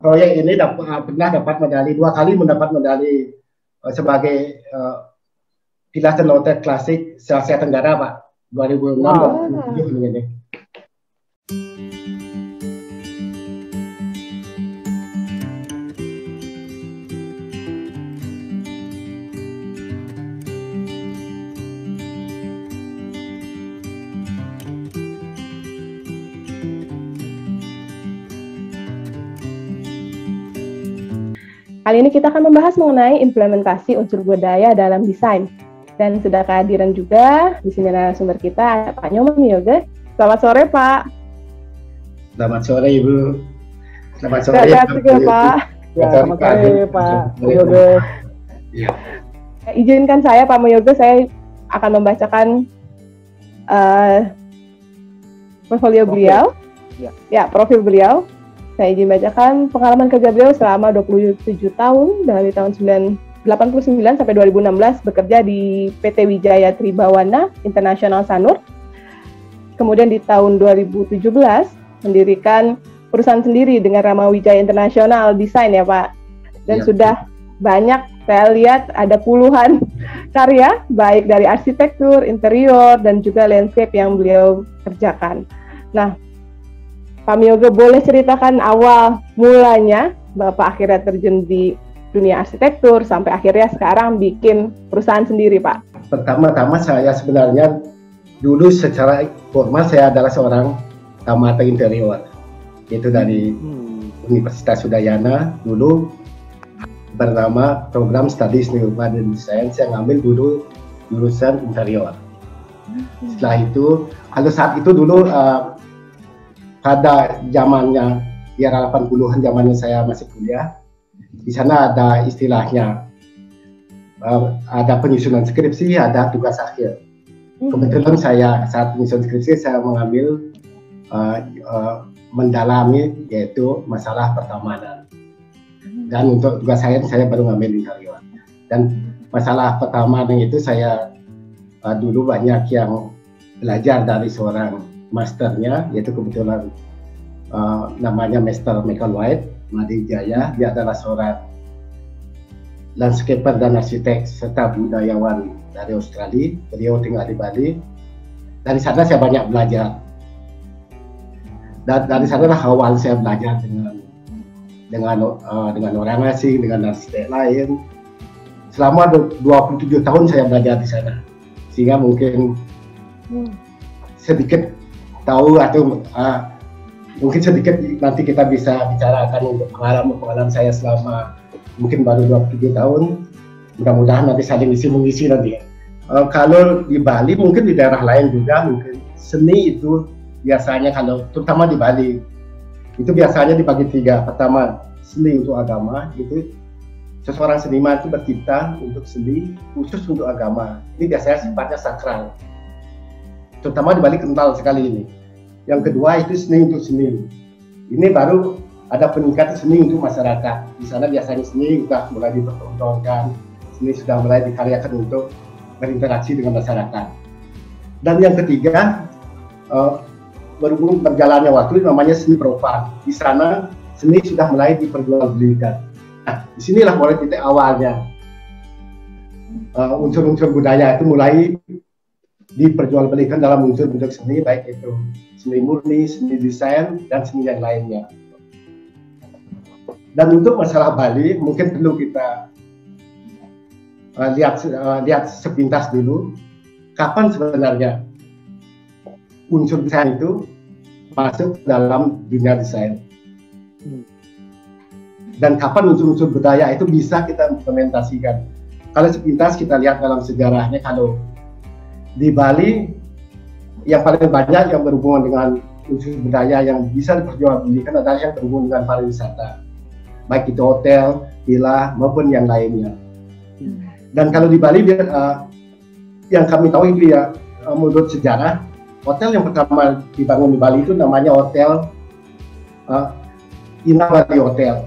proyek ini pernah dapat medali, 2 kali mendapat medali sebagai pilar hotel klasik se-Asia Tenggara, Pak. 2006 dan 2007 ini. Kali ini kita akan membahas mengenai implementasi unsur budaya dalam desain. Dan sudah kehadiran juga di sini narasumber kita, Pak Nyoman Yoga. Selamat sore, Pak. Selamat sore, Ibu. Selamat sore, Pak. Ya, selamat sore, Pak Yoga. Ya. Izinkan saya, Pak Yoga, saya akan membacakan portfolio beliau. Ya, profil beliau. Saya izin bacakan pengalaman kerja beliau selama 27 tahun dari tahun 1989 sampai 2016 bekerja di PT Wijaya Tribawana International Sanur. Kemudian di tahun 2017 mendirikan perusahaan sendiri dengan nama Wijaya International Design ya Pak. Dan sudah banyak saya lihat ada puluhan karya baik dari arsitektur, interior dan juga landscape yang beliau kerjakan. Nah, Pak Yoga boleh ceritakan awal mulanya Bapak akhirnya terjun di dunia arsitektur sampai akhirnya sekarang bikin perusahaan sendiri, Pak? Pertama-tama saya sebenarnya dulu secara formal saya adalah seorang tamata interior, itu dari Universitas Udayana dulu bernama program Studies New Urban Design. Saya ngambil dulu jurusan interior. Setelah itu, kalau saat itu dulu pada zamannya di era 80-an, zamannya saya masih kuliah, di sana ada istilahnya ada penyusunan skripsi, ada tugas akhir. Kebetulan saya saat penyusunan skripsi saya mengambil mendalami yaitu masalah pertamanan, dan untuk tugas akhir saya baru ngambil interior. Dan masalah pertamanan itu saya dulu banyak yang belajar dari seorang masternya, yaitu kebetulan namanya Master Michael White, Madi Jaya. Dia adalah seorang landscaper dan arsitek serta budayawan dari Australia. Beliau tinggal di Bali. Dari sana saya banyak belajar. Dan dari sana awal saya belajar dengan orang asing, dengan arsitek lain. Selama 27 tahun saya belajar di sana, sehingga mungkin sedikit tahu atau mungkin sedikit nanti kita bisa bicarakan untuk pengalaman saya selama mungkin baru 27 tahun. Mudah-mudahan nanti saling isi-mengisi nanti. Kalau di Bali, mungkin di daerah lain juga, mungkin seni itu biasanya, kalau terutama di Bali itu biasanya dibagi 3. Pertama, seni untuk agama, itu seseorang seniman itu bercipta untuk seni khusus untuk agama. Ini biasanya sifatnya sakral, terutama di Bali kental sekali ini. Yang kedua itu seni untuk seni. Ini baru ada peningkatan seni untuk masyarakat. Di sana biasanya seni sudah mulai dipertontonkan, seni sudah mulai dikaryakan untuk berinteraksi dengan masyarakat. Dan yang ketiga, berhubung berjalannya waktu, namanya seni profan. Di sana seni sudah mulai diperjualbelikan. Nah, disinilah mulai titik awalnya unsur-unsur budaya itu mulai diperjualbelikan dalam unsur bentuk seni, baik itu seni murni, seni desain, dan seni yang lainnya. Dan untuk masalah Bali, mungkin perlu kita lihat sepintas dulu, kapan sebenarnya unsur desain itu masuk dalam dunia desain, dan kapan unsur-unsur budaya itu bisa kita implementasikan. Kalau sepintas kita lihat dalam sejarahnya, kalau di Bali yang paling banyak yang berhubungan dengan unsur budaya yang bisa diperjualbelikan adalah yang berhubungan dengan pariwisata, baik itu hotel, villa maupun yang lainnya. Dan kalau di Bali yang kami tahu itu ya, menurut sejarah, hotel yang pertama dibangun di Bali itu namanya Hotel Inah Bali Hotel.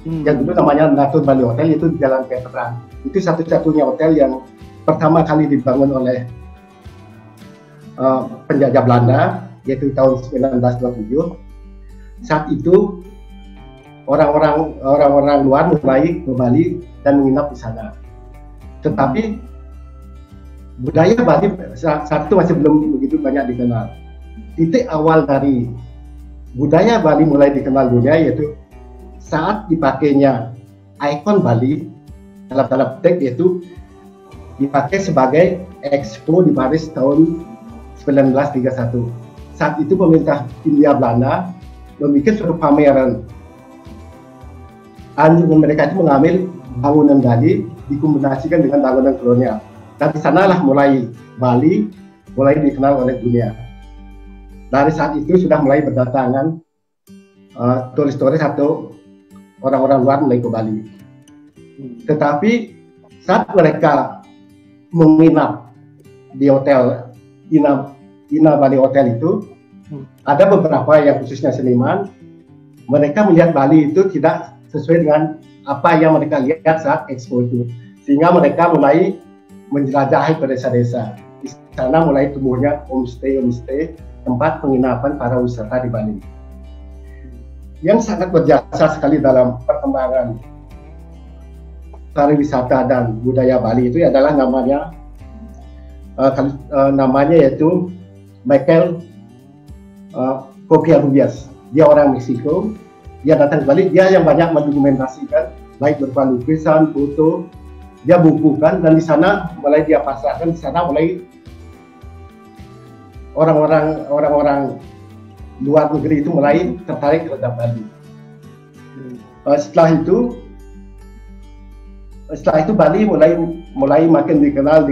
Yang dulu namanya Natur Bali Hotel, itu di Jalan Veteran. Itu satu-satunya hotel yang pertama kali dibangun oleh penjajah Belanda, yaitu tahun 1927. Saat itu orang-orang luar mulai ke Bali dan menginap di sana. Tetapi budaya Bali saat itu masih belum begitu banyak dikenal. Titik awal dari budaya Bali mulai dikenal dunia yaitu saat dipakainya ikon Bali dalam tanda petik, yaitu dipakai sebagai Expo di Paris tahun 1931. Saat itu pemerintah Hindia Belanda membuat suatu pameran. Anjuran mereka itu mengambil bangunan Bali dikombinasikan dengan bangunan kolonial. Dan di sanalah mulai Bali mulai dikenal oleh dunia. Dari saat itu sudah mulai berdatangan turis-turis atau orang-orang luar mulai ke Bali. Tetapi saat mereka menginap di hotel Ina Bali Hotel itu, ada beberapa yang khususnya seniman, mereka melihat Bali itu tidak sesuai dengan apa yang mereka lihat saat Expo itu, sehingga mereka mulai menjelajahi ke desa-desa. Di sana mulai tumbuhnya homestay, tempat penginapan para wisata di Bali, yang sangat berjasa sekali dalam perkembangan pariwisata dan budaya Bali. Itu adalah namanya yaitu Michael Coquillas. Dia orang Meksiko. Dia datang ke Bali, dia yang banyak mendokumentasikan, baik berupa lukisan, foto, dia bukukan, dan di sana mulai dia pasarkan. Di sana mulai orang-orang luar negeri itu mulai tertarik terhadap Bali. Setelah itu Bali mulai makin dikenal,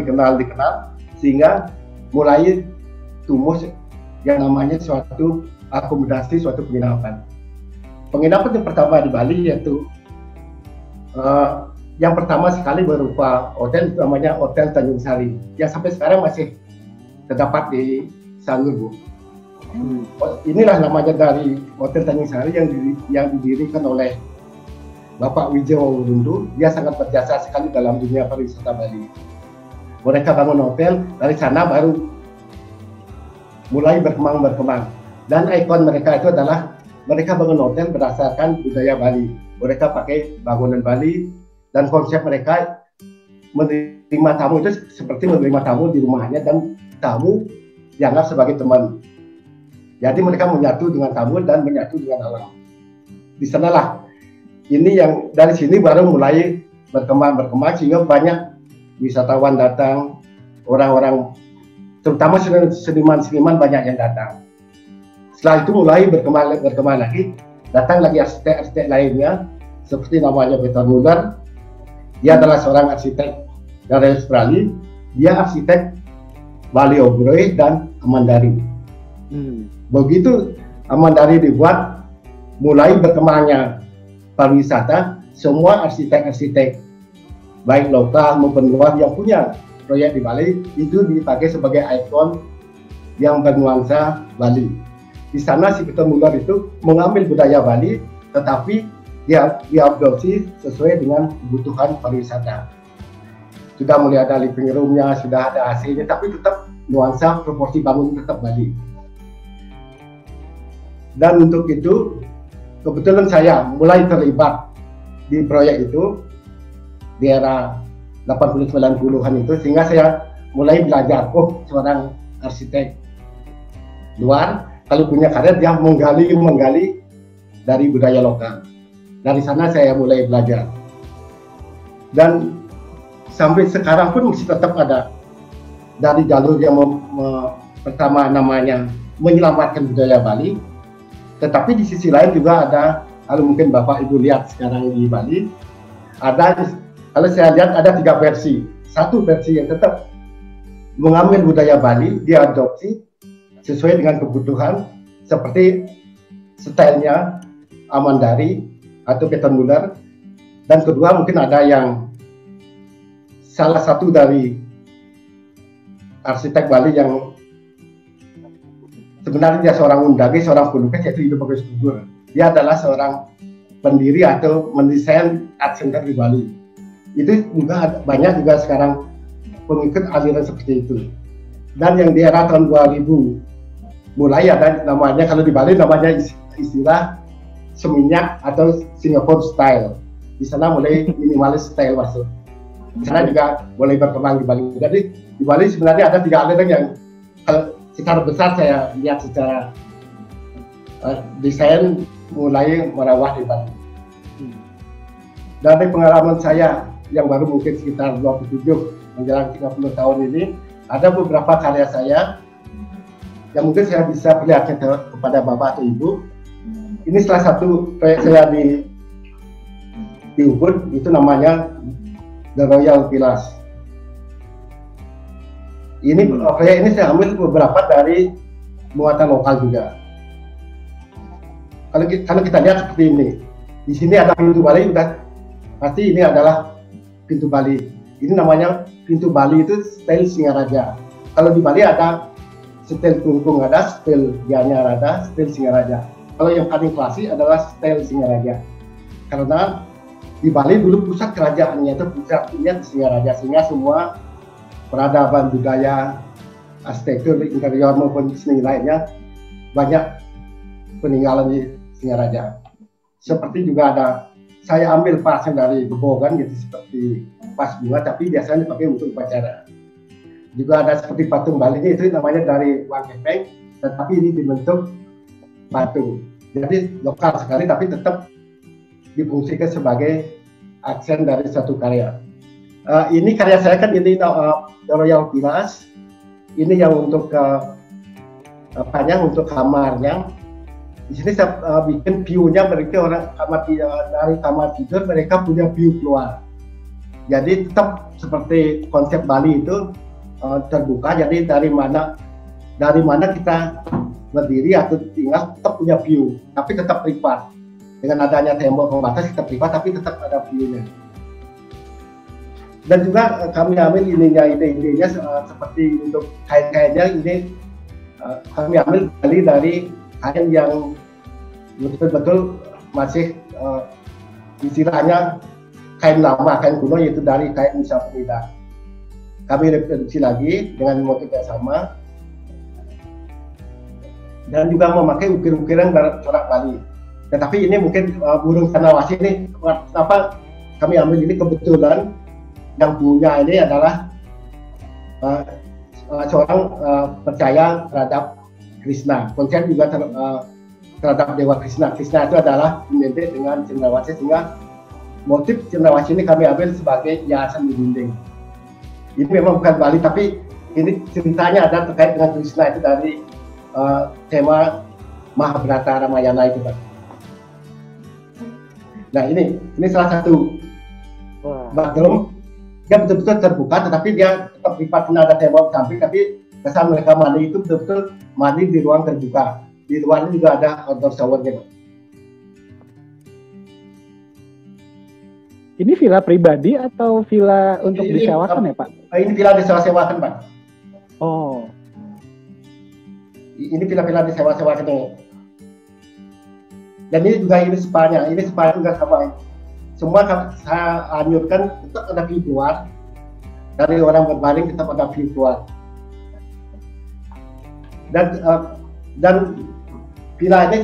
sehingga mulai tumbuh yang namanya suatu akomodasi, suatu penginapan. Penginapan yang pertama di Bali yaitu yang pertama sekali berupa hotel, namanya Hotel Tanjung Sari, yang sampai sekarang masih terdapat di Sanur, Bu. Inilah namanya dari Hotel Tanjung Sari yang didirikan oleh Bapak Wijowo Rundu. Dia sangat berjasa sekali dalam dunia pariwisata Bali. Mereka bangun hotel, dari sana baru mulai berkembang. Dan ikon mereka itu adalah mereka bangun hotel berdasarkan budaya Bali. Mereka pakai bangunan Bali, dan konsep mereka menerima tamu itu seperti menerima tamu di rumahnya, dan tamu dianggap sebagai teman. Jadi mereka menyatu dengan tamu dan menyatu dengan alam. Di sanalah ini yang dari sini baru mulai berkembang sehingga banyak wisatawan datang, orang-orang terutama seniman banyak yang datang. Setelah itu mulai berkembang lagi, datang lagi arsitek lainnya seperti namanya Peter Muller. Dia adalah seorang arsitek dari Australia. Dia arsitek Bali Oberoi dan Amandari. Begitu Amandari dibuat, mulai berkembangnya pariwisata. Semua arsitek-arsitek baik lokal maupun luar yang punya proyek di Bali itu dipakai sebagai ikon yang bernuansa Bali. Di sana si Peter Muller itu mengambil budaya Bali, tetapi dia diadopsi sesuai dengan kebutuhan pariwisata. Sudah mulai ada living room-nya, sudah ada AC-nya, tapi tetap nuansa proporsi bangun tetap Bali. Dan untuk itu, kebetulan saya mulai terlibat di proyek itu di era 80-90-an itu, sehingga saya mulai belajar, seorang arsitek luar kalau punya karya dia menggali dari budaya lokal. Dari sana saya mulai belajar, dan sampai sekarang pun masih tetap ada dari jalur yang pertama namanya menyelamatkan budaya Bali, tetapi di sisi lain juga ada, kalau mungkin Bapak Ibu lihat sekarang di Bali, ada, kalau saya lihat ada 3 versi. Satu versi yang tetap mengambil budaya Bali, diadopsi sesuai dengan kebutuhan, seperti stylenya Amandari atau Peter Muller. Dan kedua mungkin ada yang salah satu dari arsitek Bali yang sebenarnya dia seorang undagi, seorang pelukis, yaitu Ido Bagus Gugur. Dia adalah seorang pendiri atau mendesain art center di Bali. Itu juga banyak juga sekarang pengikut aliran seperti itu. Dan yang di era tahun 2000 mulai ada namanya, kalau di Bali namanya istilah seminyak atau Singapore style. Di sana mulai minimalis style masuk. Di sana juga boleh berkembang di Bali. Jadi di Bali sebenarnya ada 3 aliran yang secara besar saya lihat secara desain mulai merawah di Bali. Dari pengalaman saya yang baru mungkin sekitar 27 menjelang 30 tahun ini, ada beberapa karya saya yang mungkin saya bisa perlihatkan kepada Bapak atau Ibu. Ini salah satu proyek saya di Ubud, itu namanya The Royal Villas. Ini proyek ini saya ambil beberapa dari muatan lokal juga. Kalau kita lihat seperti ini, di sini ada pintu Bali, udah pasti ini adalah pintu Bali. Ini namanya pintu Bali itu style Singaraja. Kalau di Bali ada style Klungkung, ada style Gianyar, ada style Singaraja. Kalau yang paling klasik adalah style Singaraja. Karena di Bali dulu pusat kerajaannya itu pusatnya Singaraja, sehingga semua peradaban budaya, arsitektur interior maupun seni lainnya banyak peninggalan di Singaraja. Seperti juga ada, saya ambil pasang dari bebogan gitu, seperti vas bunga, tapi biasanya dipakai untuk upacara. Juga ada seperti patung Bali ini, itu namanya dari Wang Kepeng, tetapi ini dibentuk patung. Jadi lokal sekali, tapi tetap difungsikan sebagai aksen dari satu karya. Ini karya saya kan ini The Royal Villas. Ini yang untuk untuk kamarnya. Di sini saya bikin view-nya, mereka orang dari kamar tidur mereka punya view keluar. Jadi tetap seperti konsep Bali itu terbuka. Jadi dari mana kita berdiri atau tinggal tetap punya view, tapi tetap privat. Dengan adanya tembok pembatas kita privat, tapi tetap ada view-nya. Dan juga kami ambil ide-idenya seperti untuk kain-kainnya ini kami ambil dari kain yang betul-betul masih istilahnya kain lama, kain kuno, yaitu dari kain Nusa Penida. Kami reproduksi lagi dengan motif yang sama dan juga memakai ukir-ukiran corak Bali. Tetapi ini mungkin burung cendrawasih ini, kenapa kami ambil ini, kebetulan yang punya ini adalah seorang percaya terhadap Krishna. Konsep juga terhadap Dewa Krishna. Krishna itu adalah identik dengan cendrawasih, sehingga motif cendrawasih ini kami ambil sebagai hiasan di dinding. Ini memang bukan Bali, tapi ini ceritanya ada terkait dengan Krishna, itu dari tema Mahabharata Ramayana itu, Pak. Nah ini salah satu bathroom. Dia betul-betul terbuka, tetapi dia tetap privat, ada tembok samping, tapi kesan mereka mandi itu betul-betul mandi di ruang terbuka. Di luar juga ada outdoor showernya. Ini villa pribadi atau villa untuk disewakan ya, Pak? Ini villa disewa-sewakan, Pak. Oh. Ini villa-villa disewa-sewakan ini. Dan ini juga ini spanya juga sama. Semua saya anjurkan tetap ada view keluar. Dari orang berbaring tetap ada view keluar. Dan villa ini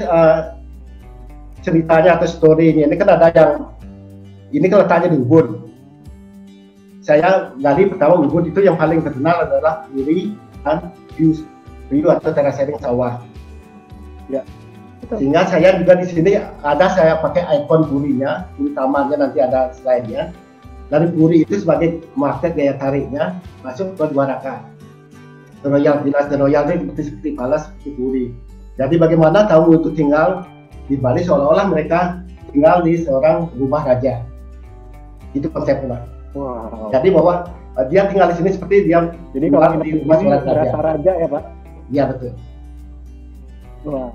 ceritanya atau story-nya ini kan ada yang ini kan letaknya di Ubud. Saya dari pertama Ubud itu yang paling terkenal adalah Puri dan view atau terasering sawah. Ya. Sehingga saya juga di sini saya pakai ikon Purinya, Puri tamannya nanti ada slide-nya. Dari Puri itu sebagai magnet daya tariknya masuk ke Dwaraka. The Royal Villas, The Royal ini seperti palace, seperti Puri. Jadi bagaimana tamu itu tinggal di Bali seolah-olah mereka tinggal di seorang rumah raja. Itu konsepnya. Wow. Jadi bahwa dia tinggal di sini seperti dia kalau di rumah seorang raja ya, Pak? Iya betul. Wah.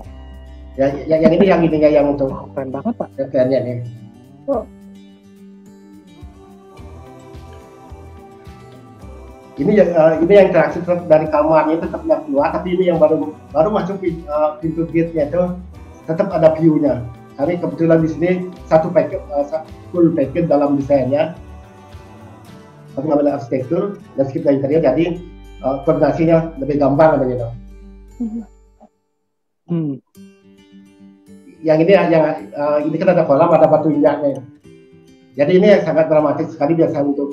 Ya, yang ini yang untuk keren banget, Pak. Kayaknya nih. Oh. Ini yang interaksi dari kamarnya tetap yang keluar, tapi ini yang baru masuk pintu gate-nya itu tetap ada view-nya. Kami kebetulan di sini satu full package dalam desainnya. Kami ambil arsitektur dan sekitar interior, jadi koordinasinya lebih gampang namanya. yang ini ini kan ada kolam, ada batu indahnya. Jadi ini yang sangat dramatis sekali biasa untuk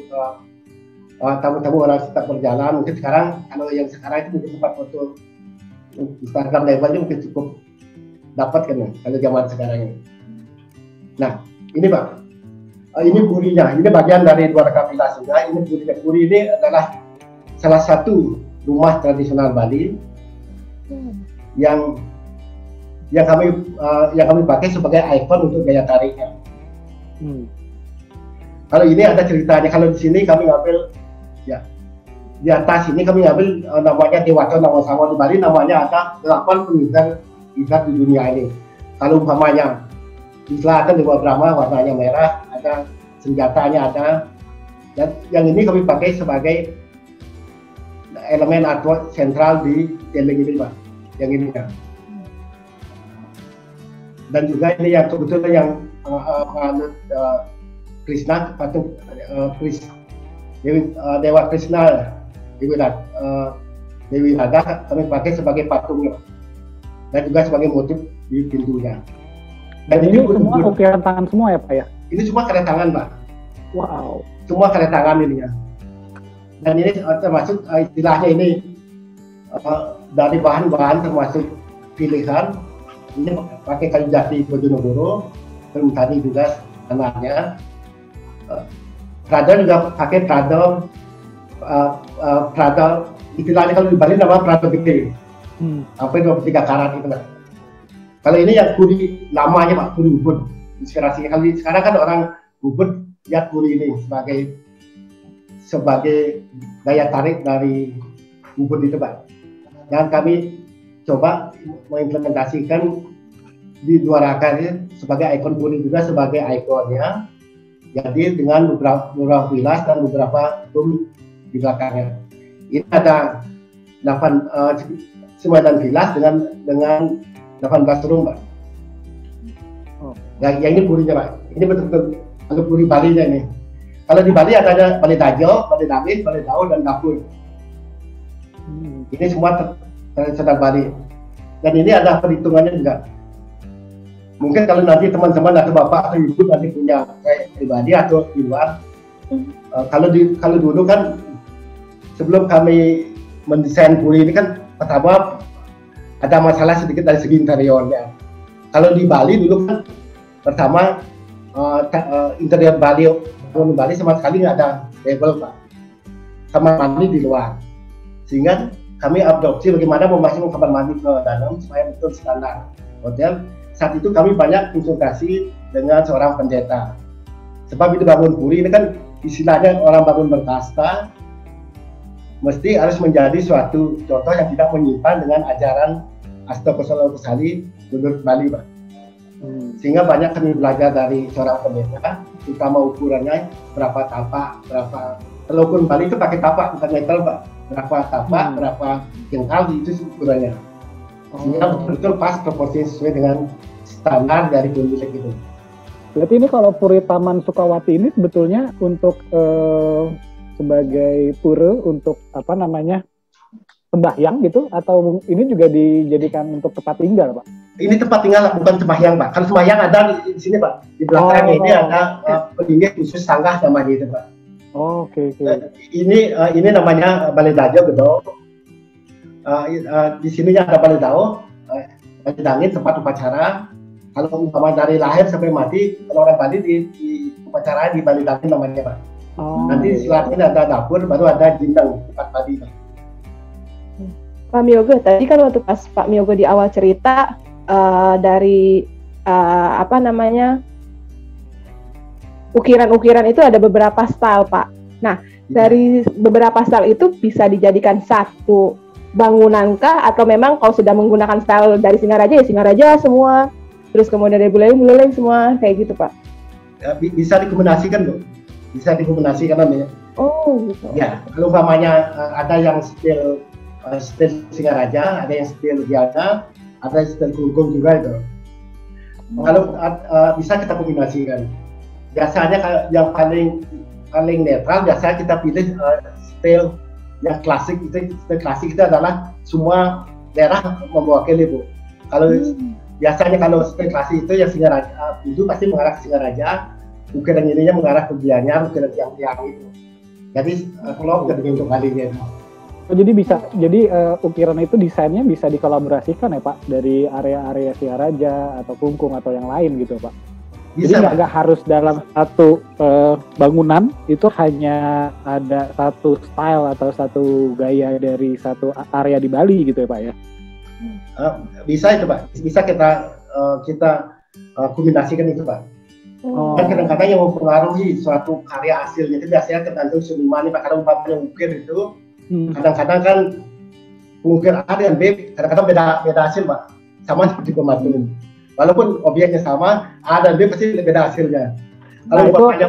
tamu-tamu orang sekitar berjalan. Mungkin sekarang kalau yang sekarang itu mungkin tempat foto Instagram levelnya mungkin cukup dapat kan ya, kalau zaman sekarang ini. Nah ini Pak, ini purinya, ini bagian dari dua Vilas juga. Ini purinya. Puri ini adalah salah satu rumah tradisional Bali yang kami pakai sebagai ikon untuk gaya tariknya. Kalau ini ada ceritanya. Kalau di sini kami ngambil ya di atas ini kami ngambil namanya Dewata Nawasangwa. Di Bali namanya ada 8 pengibar di dunia ini. Kalau umpamanya di selatan Dewa Brahma warnanya merah, ada senjatanya ada. Dan yang ini kami pakai sebagai elemen artwork sentral di Jeleng ini Pak. Yang ini kan. Dan juga ini yang sebetulnya yang Krishna, patung Dewa Krishna, Dewi Radha kami pakai sebagai patungnya dan juga sebagai motif di pintunya. Dan ini semua ukiran tangan semua ya Pak ya? Ini semua karya tangan Pak. Wow. Semua karya tangan ini ya. Dan ini termasuk istilahnya ini dari bahan-bahan termasuk pilihan. Ini pakai kayu jati Bojonegoro, dan tadi juga tanahnya. Prada juga pakai Prada istilahnya kalau di Bali nama Prada gede, sampai 23 karat itu Pak. Kalau ini yang kuri lamanya Pak, kuri Ubud inspirasinya. Kalau sekarang kan orang Ubud lihat kuri ini sebagai daya tarik dari Ubud itu Pak. Dan kami coba mengimplementasikan di dua raka ini sebagai ikon kuri juga sebagai ikonnya. Jadi dengan beberapa vilas dan beberapa room di belakangnya. Ini ada 9 vilas dengan 18 room Pak. Yang ini purinya Pak. Ini betul-betul kalau puri Bali nya ini. Kalau di Bali ada Bali Dajo, Bali Damit, Bali Dao dan Dapur. Ini semua tradisional Bali. Dan ini ada perhitungannya juga. Mungkin kalau nanti teman-teman atau bapak atau ibu nanti punya kayak pribadi atau di luar, kalau dulu kan sebelum kami mendesain puri ini kan pertama ada masalah sedikit dari segi interiornya. Kalau di Bali dulu kan pertama interior Bali sama sekali nggak ada label Pak, kamar mandi di luar, sehingga kami adopsi bagaimana memasukkan kamar mandi ke dalam supaya betul standar hotel. Saat itu kami banyak konsultasi dengan seorang pendeta. Sebab itu bangun puri ini kan istilahnya orang bangun berkasta, mesti harus menjadi suatu contoh yang tidak menyimpan dengan ajaran Astaghfirullahaladzim menurut Bali Pak. Sehingga banyak kami belajar dari seorang pendeta, terutama ukurannya berapa tapak, kalau ukuran Bali itu pakai tapak bukan meter Pak. Berapa tapak, berapa jengkal itu ukurannya. Sehingga betul-betul pas proporsi sesuai dengan standar dari pemilik itu. Berarti ini kalau Puri Taman Sukawati ini sebetulnya untuk sebagai pura untuk apa namanya sembahyang gitu, atau ini juga dijadikan untuk tempat tinggal Pak? Ini tempat tinggal bukan sembahyang Pak. Kalau sembahyang ada di sini Pak. Di belakang ini ada pendingin khusus sanggah namanya itu Pak. Oke. Ini namanya Balai Dajo Gedong. Di sininya ada Balai Dao, Balai Dangin tempat upacara. Kalau umpama dari lahir sampai mati, kalau orang Bali di upacara di Balai Dangin namanya Pak. Nanti di selatan ada dapur, baru ada jindang tempat Bali Pak. Pak Miyogo, tadi kan waktu pas Pak Miyogo di awal cerita dari ukiran-ukiran itu ada beberapa style Pak. Nah, dari beberapa style itu bisa dijadikan satu bangunankah, atau memang kalau sudah menggunakan style dari Singaraja ya Singaraja semua, terus kemudian dari Buleleng semua kayak gitu Pak? Ya, bisa dikombinasikan loh, bisa dikombinasikan namanya. Oh gitu. Ya, kalau umpamanya ada yang style Singaraja, ada yang style Giana, ada yang style Gunggung juga itu. Kalau bisa kita kombinasikan. Biasanya yang paling netral biasanya kita pilih style yang klasik itu adalah semua daerah mewakili Bu. biasanya kalau spekulasi itu yang Singaraja, pintu pasti mengarah ke Singaraja, ukiran ininya mengarah ke Gianyar, ukiran tiang-tiang itu. Jadi kalau jadi untuk kalinya. Oh, jadi bisa, jadi ukiran itu desainnya bisa dikolaborasikan ya Pak dari area-area Singaraja atau Klungkung atau yang lain gitu Pak. Bisa, jadi nggak harus dalam satu bangunan itu hanya ada satu style atau satu gaya dari satu area di Bali gitu ya Pak ya. Bisa itu Pak, bisa kita kombinasikan itu Pak. Kan kadang-kadang yang mempengaruhi suatu karya hasilnya itu biasanya tergantung seniman Pak. Karena umpamanya ukir itu kadang-kadang kan ukir A dan B kadang-kadang beda hasil Pak, sama seperti pematuran. Walaupun objeknya sama, A dan B pasti beda hasilnya. Kalau umpamanya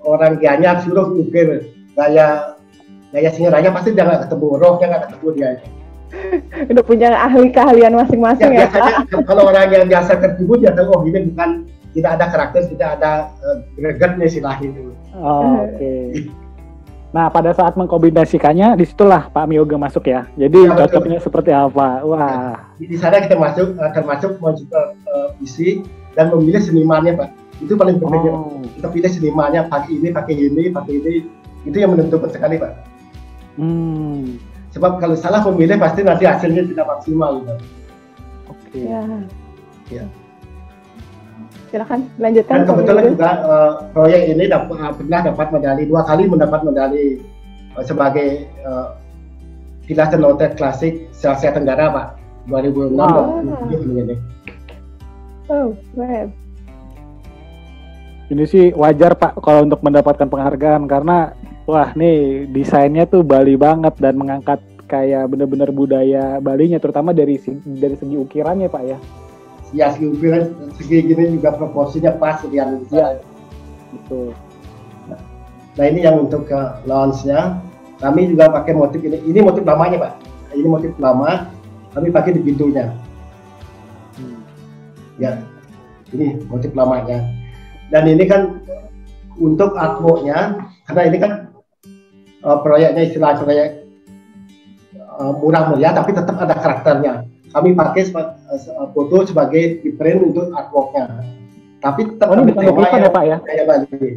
orang Gianyar suruh ukir gaya Singaraja pasti dia nggak ketemu rohnya, nggak ketemu dia. Udah punya keahlian masing-masing ya Pak. Kalau orang yang biasa tertipu dia tahu, oh ini bukan, tidak ada karakter, tidak ada gregetnya istilahnya itu. Oke. Nah pada saat mengkombinasikannya disitulah Pak Miyoga masuk ya. Jadi cocoknya seperti apa? Wah. Di sana kita termasuk mencipta visi dan memilih senimannya Pak. Itu paling penting. Kita pilih senimannya pakai ini. Itu yang menentukan sekali Pak. Sebab kalau salah memilih pasti nanti hasilnya tidak maksimal. Oke. Ya. Silakan lanjutkan. Dan kebetulan juga proyek ini pernah dapat medali 2 kali, mendapat medali sebagai Pilar Tenotet Klasik se-Asia Tenggara Pak 2006 dan 2007 ini. Oh, keren. Ini sih wajar Pak kalau untuk mendapatkan penghargaan karena wah nih desainnya tuh Bali banget dan mengangkat kayak bener-bener budaya Balinya terutama dari segi ukirannya Pak ya. Ya segi ukiran, segi gini juga proporsinya pas dengan desain. Betul. Nah ini yang untuk launch-nya kami juga pakai motif ini. Ini motif lamanya Pak. Ini motif lama kami pakai di pintunya. Ya, ini motif lamanya. Dan ini kan untuk artwork-nya, karena ini kan proyeknya istilah proyek murah meriah tapi tetap ada karakternya. Kami pakai foto sebagai di print untuk artwork-nya. Tapi tetap ini bukan lukisan ya Pak ya? Kayak Bali.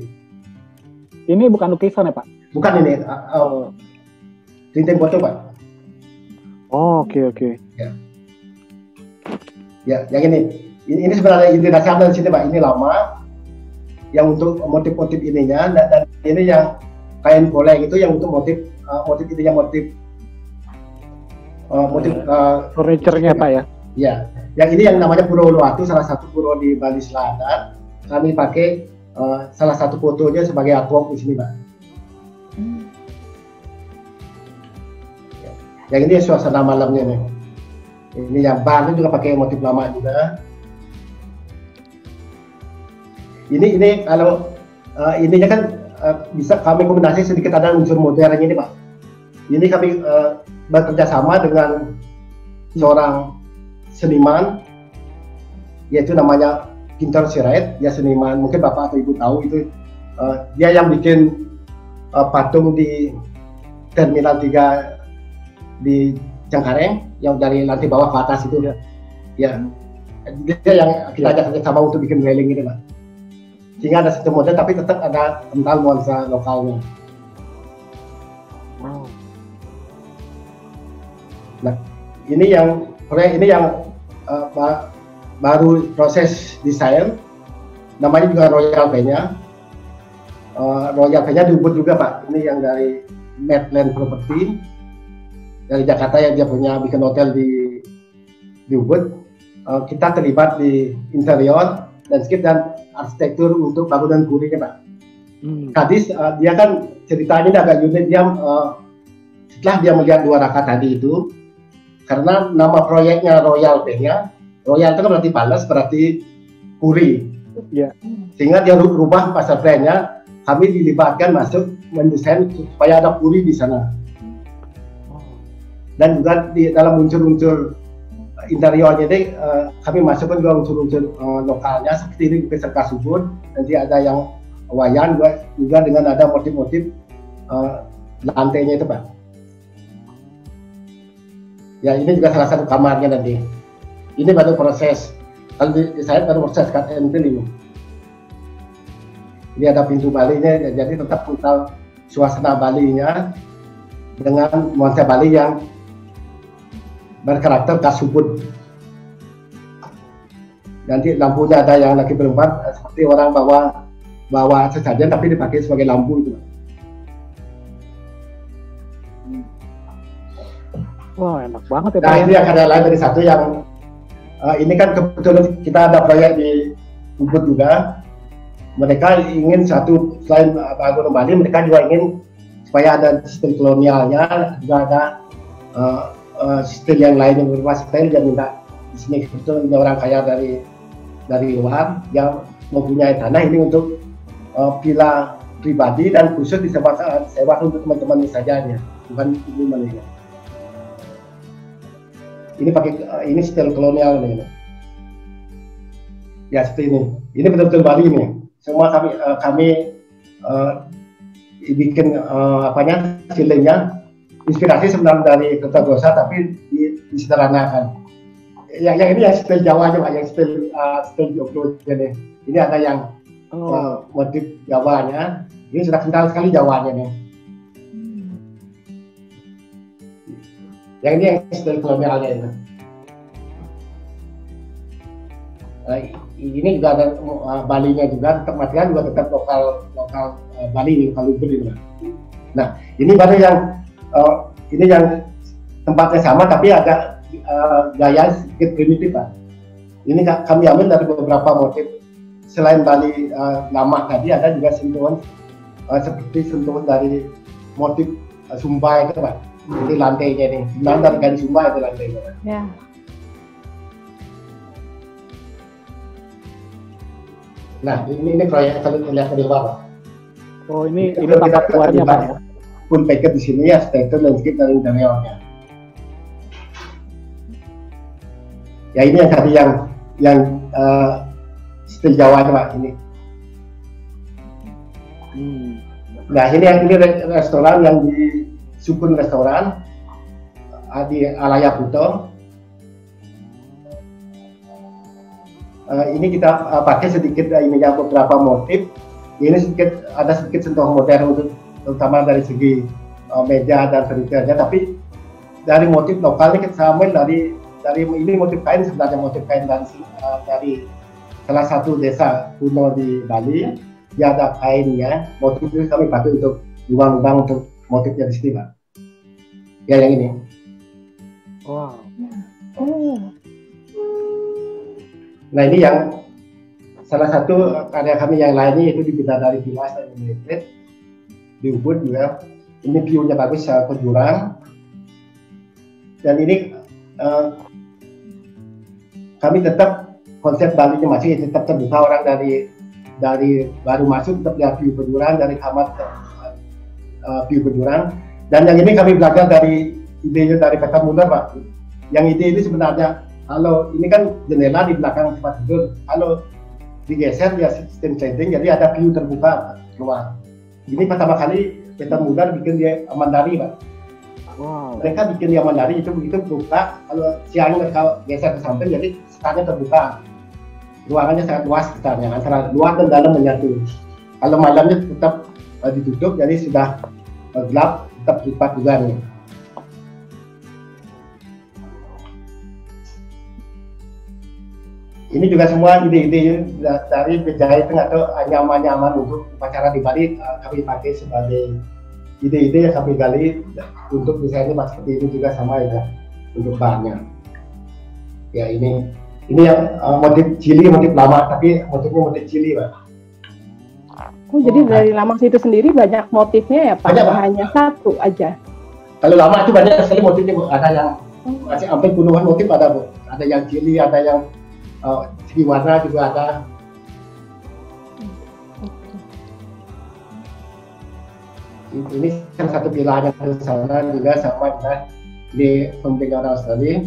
Ini bukan lukisan ya Pak? Bukan ini. Printing foto Pak. Oh, oke. Ya, yang ini. Ini sebenarnya inti dasarnya di sini Pak. Ini lama. Yang untuk motif-motif ininya dan ini yang kain poleng itu yang untuk motif ininya motif furniture-nya Pak ya? Ya, yang ini yang namanya Pura Uluwatu, salah satu pura di Bali Selatan. Kami pakai salah satu fotonya sebagai artwork di sini Pak. Yang ini suasana malamnya nih. Ini yang bahan juga pakai motif lama juga. Ini kalau ininya kan bisa kami kombinasi sedikit ada unsur modern ini Pak. Ini kami bekerja sama dengan seorang seniman, yaitu namanya Gintor Sirait. Dia seniman, mungkin Bapak atau Ibu tahu itu. Dia yang bikin patung di Terminal 3 di Cengkareng, yang dari lantai bawah ke atas itu. Ya. Dia yang kita ajak sama untuk bikin railing ini Pak. Sehingga ada satu model tapi tetap ada kental nuansa lokalnya. Nah, ini yang baru proses desain, namanya juga Royal Penya. Royal Penya di Ubud juga Pak. Ini yang dari Medland Property dari Jakarta yang dia punya bikin hotel di Ubud. Kita terlibat di interior, landscape dan arsitektur untuk bangunan purinya Pak. Kadis dia kan ceritanya agak unik. Dia setelah dia melihat 2 raka tadi itu, karena nama proyeknya Royal Penya, Royal itu kan berarti panas, berarti puri. Sehingga dia rubah master plan-nya, kami dilibatkan masuk mendesain supaya ada puri di sana. Dan juga di dalam unsur-unsur interiornya ini kami masukkan juga unsur-unsur lokalnya seperti ini peserta subur, nanti ada yang wayan juga dengan ada motif-motif lantainya itu Pak. Ya ini juga salah satu kamarnya nanti. Ini baru proses. Kalau di saya baru proses cut and fill ini. Ini ada pintu Balinya, jadi tetap kental suasana Balinya dengan nuansa Bali yang berkarakter khas Ubud. Nanti lampunya ada yang lagi berempat, seperti orang bawa sesajen tapi dipakai sebagai lampu itu. Wah, enak banget ya. Nah, ini yang ada lain dari satu yang ini kan kebetulan kita ada proyek di Ubud juga. Mereka ingin satu selain bangunan Bali, mereka juga ingin supaya ada sistem kolonialnya, juga ada sistem yang lain yang berupa style yang minta di sini kebetulan orang kaya dari luar yang mempunyai tanah ini untuk villa pribadi dan khusus disewa untuk teman-teman saja, bukan ibu mereka. Ini pakai ini style kolonial ini. Ya seperti ini. Ini betul-betul Bali ini. Semua kami bikin feelingnya inspirasi sebenarnya dari Kertagosa tapi disederhanakan. Yang ini yang style Jawa aja, yang style Joglo ini. Ini ada yang motif Jawanya. Ini sudah kental sekali Jawanya nih. Yang ini yang style kolonialnya itu. Ini juga ada Balinya juga, tetap material juga tetap lokal Bali, lokal Ubud ini. Nah, ini baru yang ini yang tempatnya sama tapi agak gaya sedikit primitif, Pak. Ini kami ambil dari beberapa motif selain Bali lama tadi, ada juga sentuhan seperti sentuhan dari motif Sumba itu, Pak. Ini lantainya nih, sebenarnya dari garis Sumba itu lantainya. Ya. Nah, ini proyek kalau lihat dari luar, Pak. Oh, ini tampak luarnya, Pak, ya. Full package di sini ya, spektur landscape dari interiornya. Ya ini yang tadi yang style Jawa Pak ini. Nah ini restoran yang di Sukun Restoran di Alaya Puto. Ini kita pakai sedikit ini ya beberapa motif. Ini ada sedikit sentuhan modern untuk terutama dari segi meja dan furniturnya, tapi dari motif lokalnya kita ambil dari ini motif kain, sebenarnya motif kain dari salah satu desa kuno di Bali. Dia ada kainnya, motif itu kami pakai untuk lubang-lubang untuk motifnya di sini, Pak. Ya yang ini. Wow. Nah ini yang salah satu karya kami yang lainnya itu di Bidadari Villas dan Unlimited di Ubud juga. Ini view-nya bagus ke jurang. Dan ini kami tetap konsep Bali-nya masih tetap terbuka, orang dari baru masuk tetap lihat view ke jurang, dari kamar view ke jurang. Dan yang ini kami belajar dari idenya dari Peter Muller, Pak. Yang ide ini sebenarnya kalau ini kan jendela di belakang tempat tidur, kalau digeser dia sistem shading, jadi ada view terbuka keluar. Ini pertama kali Peter Muller bikin dia Mandari, Pak. Wow. Mereka bikin dia Mandari itu begitu buka, kalau siang mereka geser ke samping, jadi sekarang terbuka. Ruangannya sangat luas sekitarnya, antara luar dan dalam menyatu. Kalau malamnya tetap ditutup, jadi sudah gelap, tetap lipat juga nih. Ini juga semua ide-ide dari penjahitan atau anyaman-anyaman untuk upacara di Bali kami pakai sebagai ide-ide yang kami gali untuk desainnya seperti ini juga sama ya untuk bahannya. Ya ini yang motif Cili, motif lama tapi motifnya motif Cili, Pak. Oh, jadi dari Lamang itu sendiri banyak motifnya ya, Pak? Banyak, Pak. Hanya satu aja. Kalau lama itu banyak sekali motifnya, Bu. Ada yang masih sampai puluhan motif ada, Bu. Ada yang Cili, ada yang segi warna juga ada. Ini salah satu pilihannya di sana juga sama dengan di pemerintah Australia.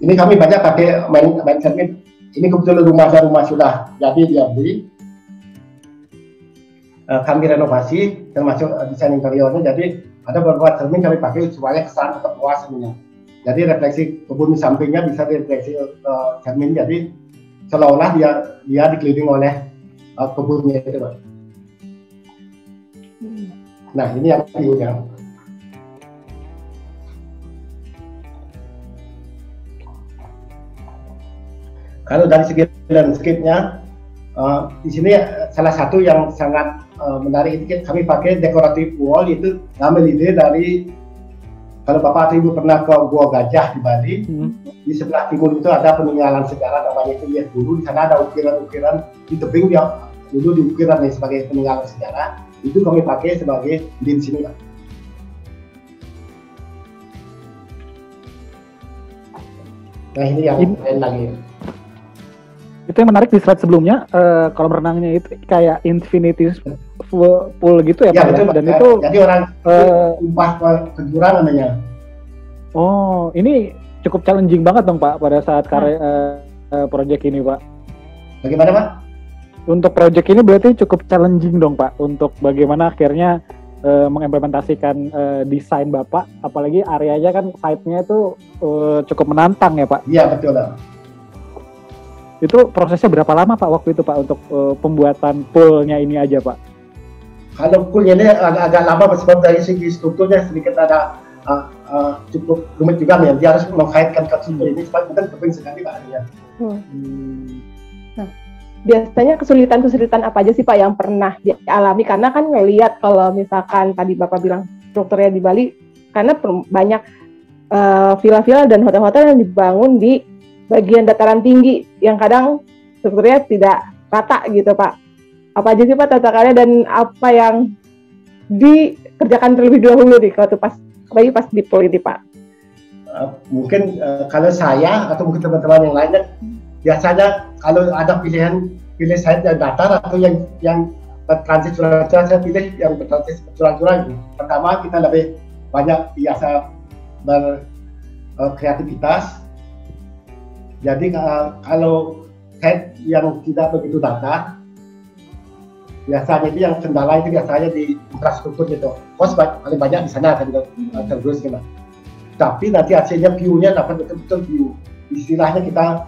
Ini kami banyak pakai main cermin. Ini kebetulan rumah sudah jadi dia beli. Kami renovasi termasuk desain interiornya. Jadi ada beberapa cermin kami pakai supaya kesan tetap luas sebenarnya. Jadi refleksi kebun sampingnya bisa direfleksi cermin. Jadi seolah-olah dia dikelilingi oleh kebunnya itu, Pak. Nah, ini yang view-nya. Kalau dari segi landscape-nya, di sini salah satu yang sangat menarik itu kami pakai decorative wall, itu ngambil ide dari, kalau Bapak atau Ibu pernah ke Gua Gajah di Bali, di sebelah timur itu ada peninggalan sejarah namanya itu lihat dulu, di sana ada ukiran-ukiran di tebing yang dulu diukiran sebagai peninggalan sejarah, itu kami pakai sebagai di sini, Pak. Nah, ini yang lain lagi. Itu yang menarik di slide sebelumnya, kolam renangnya itu kayak infinity pool gitu ya, Pak? Betul, dan Pak. itu jadi orang umpas ke jurang namanya. Oh, ini cukup challenging banget dong, Pak, pada saat proyek ini, Pak. Bagaimana, Pak? Untuk proyek ini berarti cukup challenging dong, Pak, untuk bagaimana akhirnya mengimplementasikan desain Bapak, apalagi areanya kan site-nya itu cukup menantang ya, Pak? Iya, betul, Pak. Itu prosesnya berapa lama, Pak, waktu itu, Pak, untuk pembuatan poolnya ini aja, Pak? Kalau poolnya ini agak lama, sebab dari segi strukturnya sedikit ada cukup rumit juga nih. Dia harus mengkaitkan ke struktur ini, sebab bukan tebing sekali, Pak. Ya. Nah, biasanya kesulitan-kesulitan apa aja sih, Pak, yang pernah dialami? Karena kan ngelihat kalau misalkan tadi Bapak bilang strukturnya di Bali, karena banyak villa-villa dan hotel-hotel yang dibangun di bagian dataran tinggi yang kadang strukturnya tidak rata gitu, Pak. Apa aja sih, Pak, tantangannya dan apa yang dikerjakan terlebih dahulu nih kalau pas di pool ini, Pak? Mungkin kalau saya atau mungkin teman-teman yang lainnya, biasanya kalau ada pilih site yang datar atau yang bertransit curang-curang, saya pilih yang bertransit curang-curang. Pertama, kita lebih banyak biasa berkreativitas. Jadi kalau site yang tidak begitu datar, biasanya itu yang kendala itu biasanya di infrastruktur gitu. Kos paling banyak di sana kan terus gitu. Tapi nanti hasilnya view-nya dapat betul-betul view. Istilahnya kita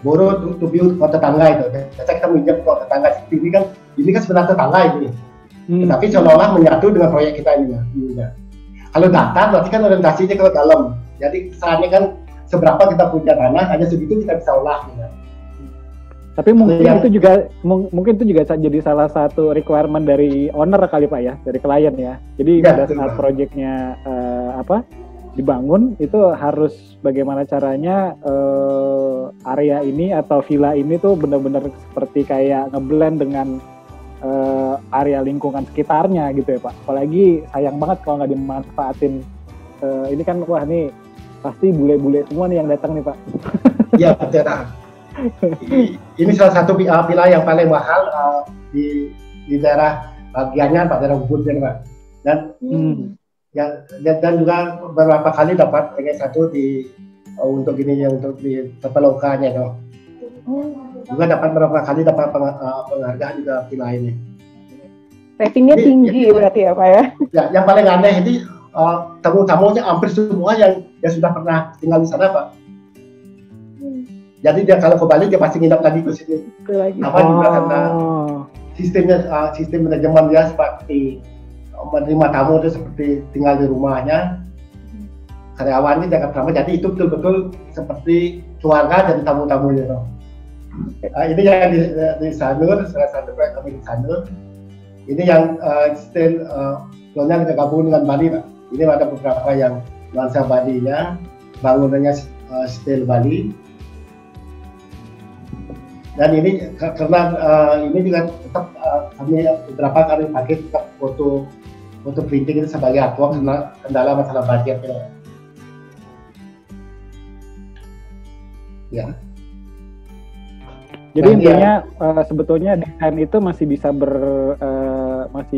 borrow to view ke tetangga itu. Biasa kita minjam ke tetangga. Ini kan sebenarnya tetangga ini. Tapi seolah-olah menyatu dengan proyek kita ini view-nya. Kalau datar berarti kan orientasinya ke dalam. Jadi kesannya kan seberapa kita punya tanah, hanya segitu kita bisa olah. Ya. Tapi mungkin itu juga jadi salah satu requirement dari owner kali, Pak, ya, dari klien ya. Jadi pada saat proyeknya dibangun itu harus bagaimana caranya area ini atau villa ini tuh benar-benar seperti kayak ngeblend dengan area lingkungan sekitarnya gitu ya, Pak. Apalagi sayang banget kalau nggak dimanfaatin. Ini kan wah nih pasti bule-bule semua nih yang datang nih, Pak. Iya, betul. Ini salah satu villa yang paling mahal di daerah bagiannya, Pak, daerah Ubud, Pak. Dan dan juga beberapa kali dapat satu untuk di Tapalokanya dong. Juga dapat beberapa kali penghargaan juga villa ini. Ratingnya tinggi berarti ya, Pak, ya? Ya, yang paling aneh ini tamu-tamunya hampir semua yang sudah pernah tinggal di sana, Pak. Jadi dia kalau ke Bali dia pasti nginap lagi ke sini. Apa juga karena sistem manajemen dia seperti menerima tamu itu seperti tinggal di rumahnya. Karyawan ini jaga tamu, jadi itu betul-betul seperti keluarga dan tamu-tamunya. Ini yang di Sanur, salah satu proyek kami di Sanur. Ini yang style soalnya kita gabung dengan Bali, Pak. Ini ada beberapa yang nuansa Bali-nya, bangunannya style Bali. Dan ini karena ini juga tetap kami beberapa kali pakai tetap foto printing itu sebagai artwork karena kendala masalah budget ya. Jadi intinya sebetulnya desain itu masih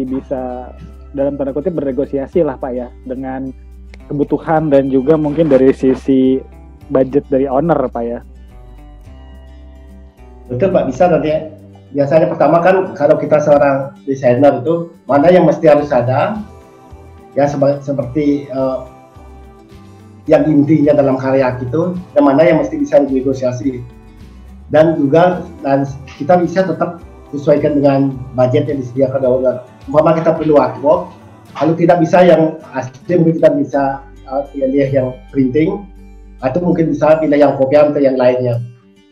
bisa dalam tanda kutip bernegosiasi lah, Pak, ya, dengan kebutuhan dan juga mungkin dari sisi budget dari owner, Pak, ya. Betul, Pak, bisa nanti. Biasanya pertama kan kalau kita seorang desainer itu mana yang mesti harus ada ya seperti yang intinya dalam karya itu, dan mana yang mesti bisa negosiasi. dan kita bisa tetap sesuaikan dengan budget yang disediakan owner. Umpama kita perlu artwork, kalau tidak bisa yang asli mungkin kita bisa pilih yang printing, atau mungkin bisa pilih yang kopian atau yang lainnya.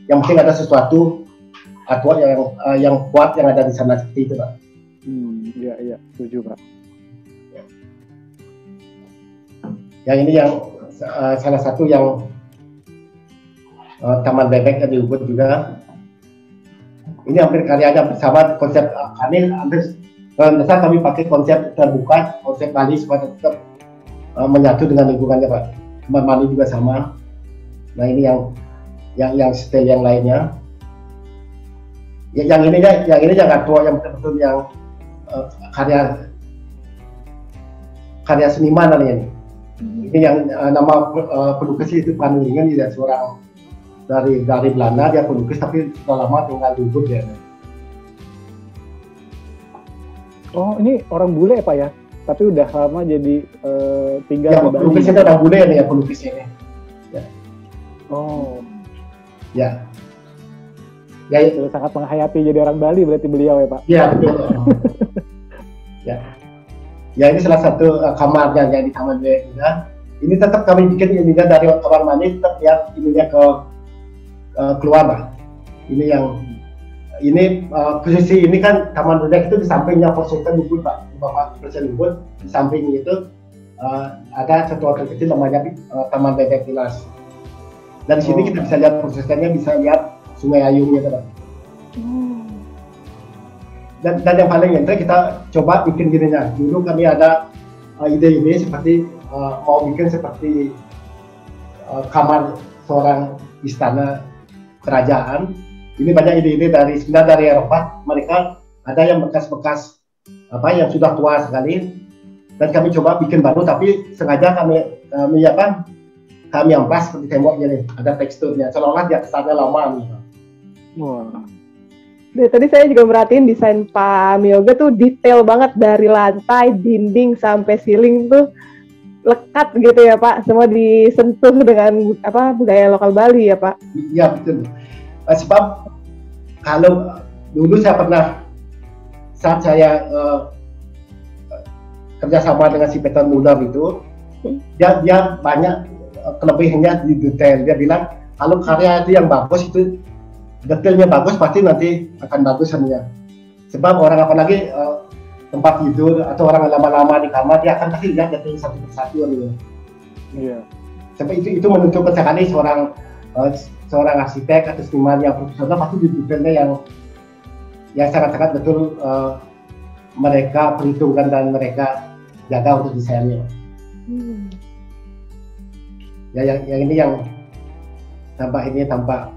Yang penting ada sesuatu artwork yang kuat yang ada di sana seperti itu, Pak. Iya, setuju, Pak. Yang ini yang salah satu yang Taman Bebek yang di Ubud juga. Ini hampir karyanya bersama konsep kami hampir dasar kami pakai konsep terbuka, konsep Bali supaya tetap menyatu dengan lingkungannya, Pak. Taman Bali juga sama. Nah ini yang style yang lainnya. Yang ini jangan tua, yang betul-betul yang karya seniman ini. Ini yang nama pelukis itu Panuringan, dia seorang dari Belanda, dia pelukis tapi sudah lama tinggal di Ubud ya. Oh, ini orang bule ya, Pak ya? Tapi udah lama jadi tinggal ya, di Bali. Pelukis itu orang bule nih ya, pelukis ini. Ya. Oh. Ya. Ya itu sangat menghayati jadi orang Bali berarti beliau ya, Pak? Iya, betul. Ya. Ya ini salah satu kamarnya yang di Taman Bebek juga. Ini tetap kami bikin ininya dari kamar mandi, tetap lihat ininya keluar lah. Ini posisi ini kan Taman Bebek itu di sampingnya Persentan Ubud, Pak. Bapak Persen Ubud, di samping itu ada satu hotel kecil namanya Taman Bebek Vilas. Dan di sini kita bisa lihat prosesnya, bisa lihat Sungai Ayung gitu, Pak. Dan yang paling penting kita coba bikin gininya. Dulu kami ada ide-ide seperti mau bikin seperti kamar seorang istana kerajaan. Ini banyak ide-ide dari Eropa. Mereka ada yang bekas-bekas yang sudah tua sekali, dan kami coba bikin baru, tapi sengaja kami amplas seperti temboknya nih, ada teksturnya, seolah-olah dia kesannya lama nih. Wah. Tadi saya juga merhatiin desain Pak Miyoga tuh detail banget, dari lantai, dinding sampai ceiling tuh lekat gitu ya, Pak. Semua disentuh dengan budaya lokal Bali ya, Pak. Iya, betul. Sebab kalau dulu saya pernah saat saya kerjasama dengan si Peter Muller itu, dia banyak kelebihannya di detail. Dia bilang kalau karya itu yang bagus itu detailnya bagus, pasti nanti akan bagus semuanya. Sebab orang apalagi tempat tidur atau orang lama-lama di kamar, dia akan pasti lihat detail satu persatu gitu. Iya. Sebab itu menunjukkan sekali seorang arsitek atau seniman yang profesional pasti di detailnya yang sangat-sangat betul mereka perhitungkan dan mereka jaga untuk desainnya. Ya yang ini yang tampak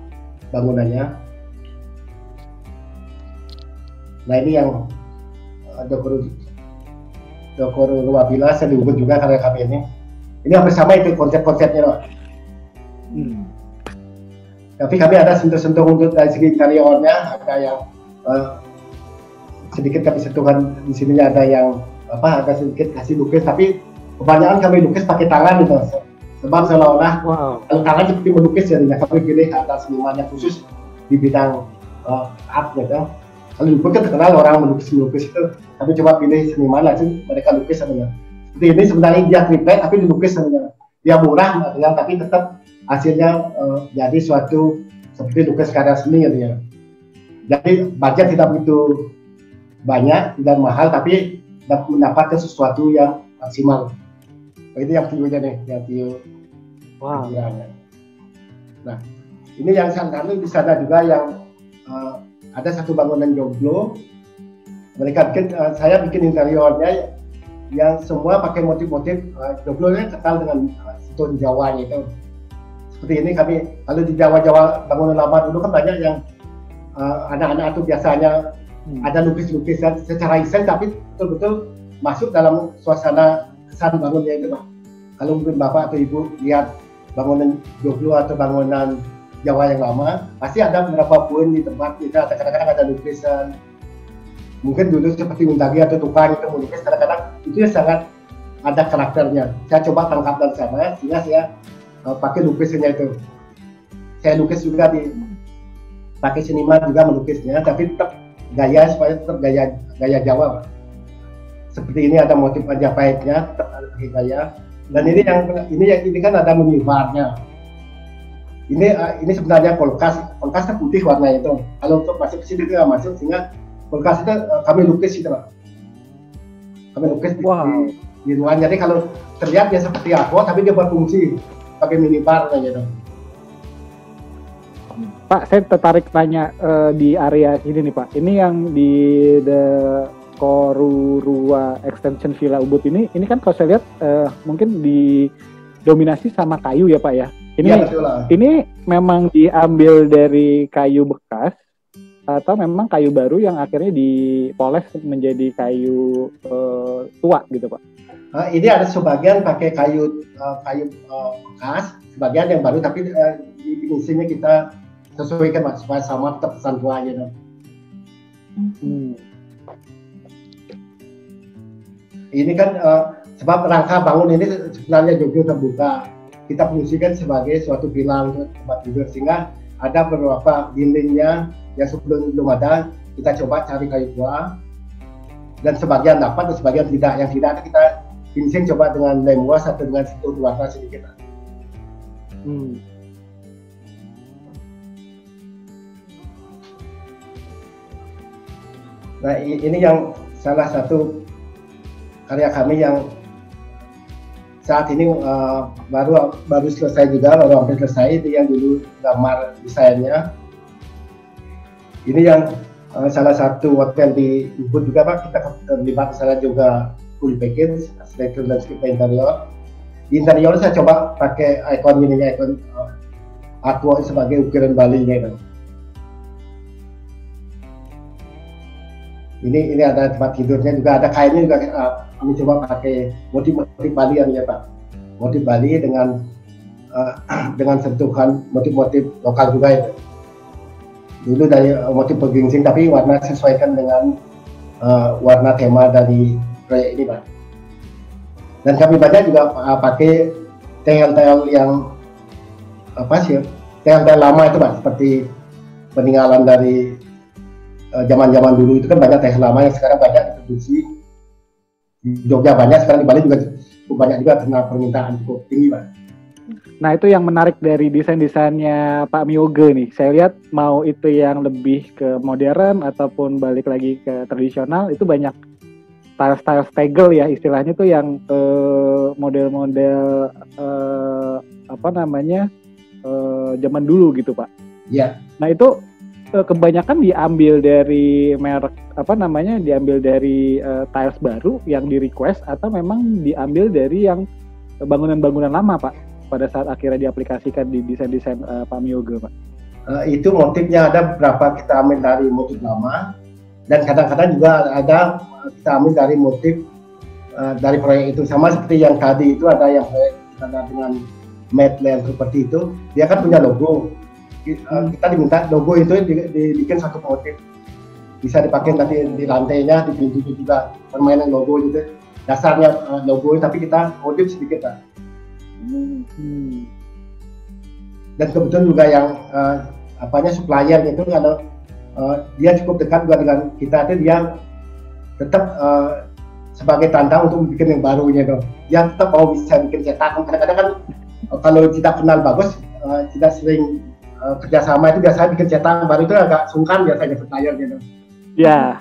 bangunannya. Nah ini yang Dokoro Ruwabila saya diubah juga karya kami ini. Ini hampir sama itu konsep-konsepnya, Pak. Tapi kami ada sentuh-sentuh untuk dari segi interiornya, ada yang sedikit kami sentuhkan di sini, ada yang agak sedikit kasih lukis, tapi kebanyakan kami lukis pakai tangan gitu. Sebab seolah-olah kalau tangan seperti melukis, jadinya kami pilih ada seniman yang khusus di bidang art gitu. Kalau di Ubud kan terkenal orang melukis itu, kami coba pilih seniman langsung mereka lukis sebenarnya. Seperti ini sebenarnya dia triplek tapi dilukis sebenarnya. Dia murah material tapi tetap hasilnya jadi suatu seperti lukis karya seni gitu ya. Jadi budget tidak begitu banyak, tidak mahal, tapi mendapatkan sesuatu yang maksimal. Itu yang view-nya nih, yang view. Wow. Nah, ini yang kami di sana juga yang ada satu bangunan joglo. Mereka saya bikin interiornya yang semua pakai motif-motif joglonya kental dengan situn Jawanya itu. Seperti ini kami, kalau di Jawa bangunan lama dulu kan banyak yang anak-anak itu biasanya ada lukis-lukisan secara iseng tapi betul-betul masuk dalam suasana kesan bangunnya itu, Pak. Kalau mungkin Bapak atau Ibu lihat bangunan joglo atau bangunan Jawa yang lama, pasti ada beberapa poin di tempat kita, kadang-kadang ada lukisan. Mungkin dulu seperti Untagi atau tukang itu melukis, kadang-kadang itu ya sangat ada karakternya. Saya coba tangkap dari sana, sehingga saya pakai lukisannya itu. Saya lukis juga di pakai seniman juga melukisnya, tapi tetap gaya supaya tetap gaya Jawa, Pak. Seperti ini ada motif Majapahitnya, tetap ada pakai gaya. Dan ini kan ada minibarnya. Ini sebenarnya polkas putih warnanya itu. Kalau untuk masuk ke sini itu nggak masuk, sehingga polkas itu kami lukis itu, Pak. Kami lukis di luar. Jadi kalau terlihat dia seperti aqua, tapi dia berfungsi pakai minibar gitu. Pak, saya tertarik tanya di area sini nih Pak. Ini yang di The Korurua Extension Villa Ubud ini kan kalau saya lihat mungkin didominasi sama kayu ya Pak ya. Ini memang diambil dari kayu bekas atau memang kayu baru yang akhirnya dipoles menjadi kayu tua gitu Pak? Ini ada sebagian pakai kayu bekas, sebagian yang baru, tapi di finishingnya kita sesuaikan supaya sama tetap pesan tua gitu. Ini kan sebab rangka bangun ini sebenarnya Jogja terbuka. Kita fungsikan sebagai suatu villa untuk tempat tidur, sehingga ada beberapa dindingnya yang sebelum belum ada, kita coba cari kayu tua, dan sebagian dapat dan sebagian tidak. Yang tidak kita finishing coba dengan lem wash atau dengan sentuh warna sedikit. Nah ini yang salah satu karya kami yang saat ini baru selesai juga, baru hampir selesai. Itu yang dulu gambar desainnya. Ini yang salah satu hotel di Ubud juga Pak, kita terlibat sana juga full package, arsitektur landscape interior. Di interior saya coba pakai ikon artwork sebagai ukiran Bali gitu. Ini ada tempat tidurnya juga, ada kainnya juga kami coba pakai motif Bali ya Pak. Motif Bali dengan sentuhan motif-motif lokal juga ya. Dulu dari motif pegingsing tapi warna sesuaikan dengan warna tema dari proyek ini Pak. Dan kami banyak juga pakai tel-tel yang tel-tel lama itu Pak, seperti peninggalan dari zaman-zaman dulu itu kan banyak tel lama yang sekarang banyak diproduksi di Jogja, banyak sekarang di Bali juga cukup banyak juga karena permintaan cukup tinggi Pak. Nah itu yang menarik dari desain-desainnya Pak Miyoge nih. Saya lihat mau itu yang lebih ke modern ataupun balik lagi ke tradisional, itu banyak style stegel ya istilahnya tuh yang model-model zaman dulu gitu Pak. Iya. Nah itu kebanyakan diambil dari merek diambil dari tiles baru yang di request atau memang diambil dari yang bangunan-bangunan lama Pak pada saat akhirnya diaplikasikan di desain-desain Pak Miyoge Pak? Itu motifnya ada beberapa kita ambil dari motif lama, dan kadang-kadang juga ada kita ambil dari motif dari proyek itu, sama seperti yang tadi itu ada yang kita dengan Medland seperti itu, dia kan punya logo. Kita diminta logo itu dibikin satu motif, bisa dipakai nanti di lantainya, di pintunya juga permainan logo gitu, dasarnya logo tapi kita motif sedikit Pak. Dan kebetulan juga yang supplier itu kalau dia cukup dekat juga dengan kita, itu dia tetap sebagai tantang untuk bikin yang baru gitu. Dia tetap mau bisa bikin cetakan. Kadang-kadang kan kalau tidak kenal bagus, tidak sering kerjasama, itu biasanya bikin cetakan baru itu agak sungkan biasanya supplier gitu. Ya.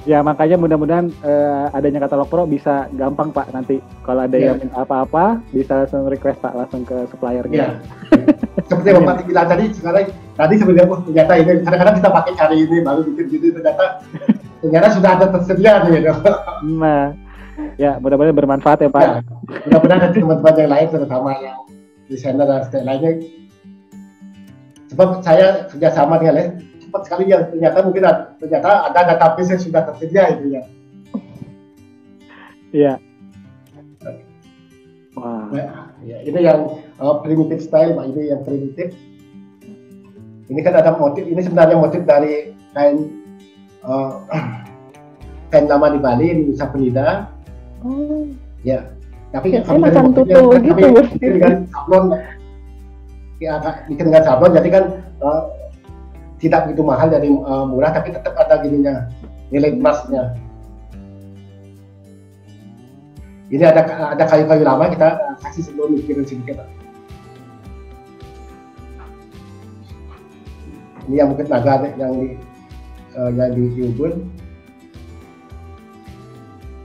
Ya makanya mudah-mudahan adanya katalog pro bisa gampang Pak, nanti kalau ada yang minta apa-apa bisa langsung request Pak langsung ke suppliernya. Seperti Bapak bilang tadi, tadi sebenarnya ternyata ini kadang-kadang kita pakai cari ini baru bikin gitu, ternyata sudah ada tersedia gitu. Nah, ya mudah-mudahan bermanfaat ya Pak. Ya, mudah-mudahan nanti teman-teman yang lain terutama yang desainer dan lainnya, sebab saya kerjasama dengan cepat sekali yang ternyata ada database yang sudah tersedia itu ya. Iya. Wow. Ya, ini yang primitive style Pak, ini yang primitif. Ini kan ada motif, ini sebenarnya motif dari kain lama di Bali, di Nusa Penida. Ya. Tapi macam tutu gitu. Dengan sablon. bikin dengan sablon, jadi kan tidak begitu mahal, jadi murah, tapi tetap ada gininya, nilai plusnya. Ini ada kayu-kayu lama, kita kasih sebelum bikin sedikit. Ini yang mungkin naga yang di ubun.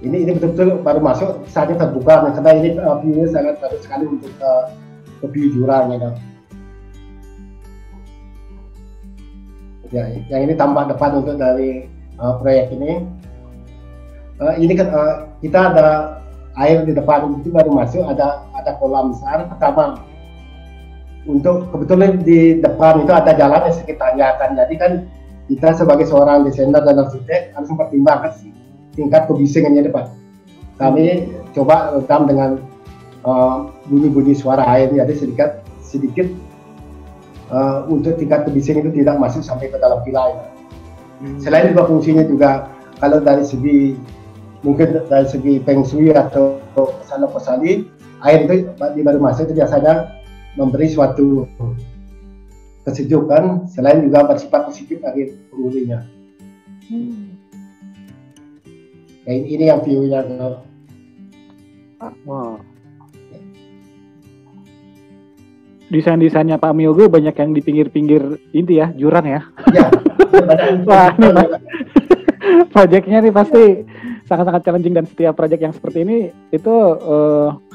Ini betul-betul baru masuk, saatnya terbuka, karena ini view-nya sangat bagus sekali untuk ke view jurang ya. Ya, yang ini tampak depan untuk dari proyek ini. Ini kan kita ada air di depan, itu baru masuk, ada kolam besar pertama. Untuk kebetulan di depan itu ada jalan yang sedikit tanjakan, jadi kan kita sebagai seorang desainer dan arsitek harus mempertimbangkan tingkat kebisingannya depan. Kami coba rekam dengan bunyi-bunyi suara air, jadi sedikit untuk tingkat kebising itu tidak masuk sampai ke dalam villa. Selain juga fungsinya juga, kalau dari segi mungkin dari segi feng shui atau kesana kesali, air itu di baru masuk itu biasanya memberi suatu kesejukan, selain juga bersifat positif bagi penghuninya. Ya, ini yang view-nya. Wow. Desain-desainnya Pak Myogo banyak yang di pinggir-pinggir ini ya, jurang ya. Iya, banyak. Wah, proyeknya nih pasti sangat-sangat challenging, dan setiap proyek yang seperti ini itu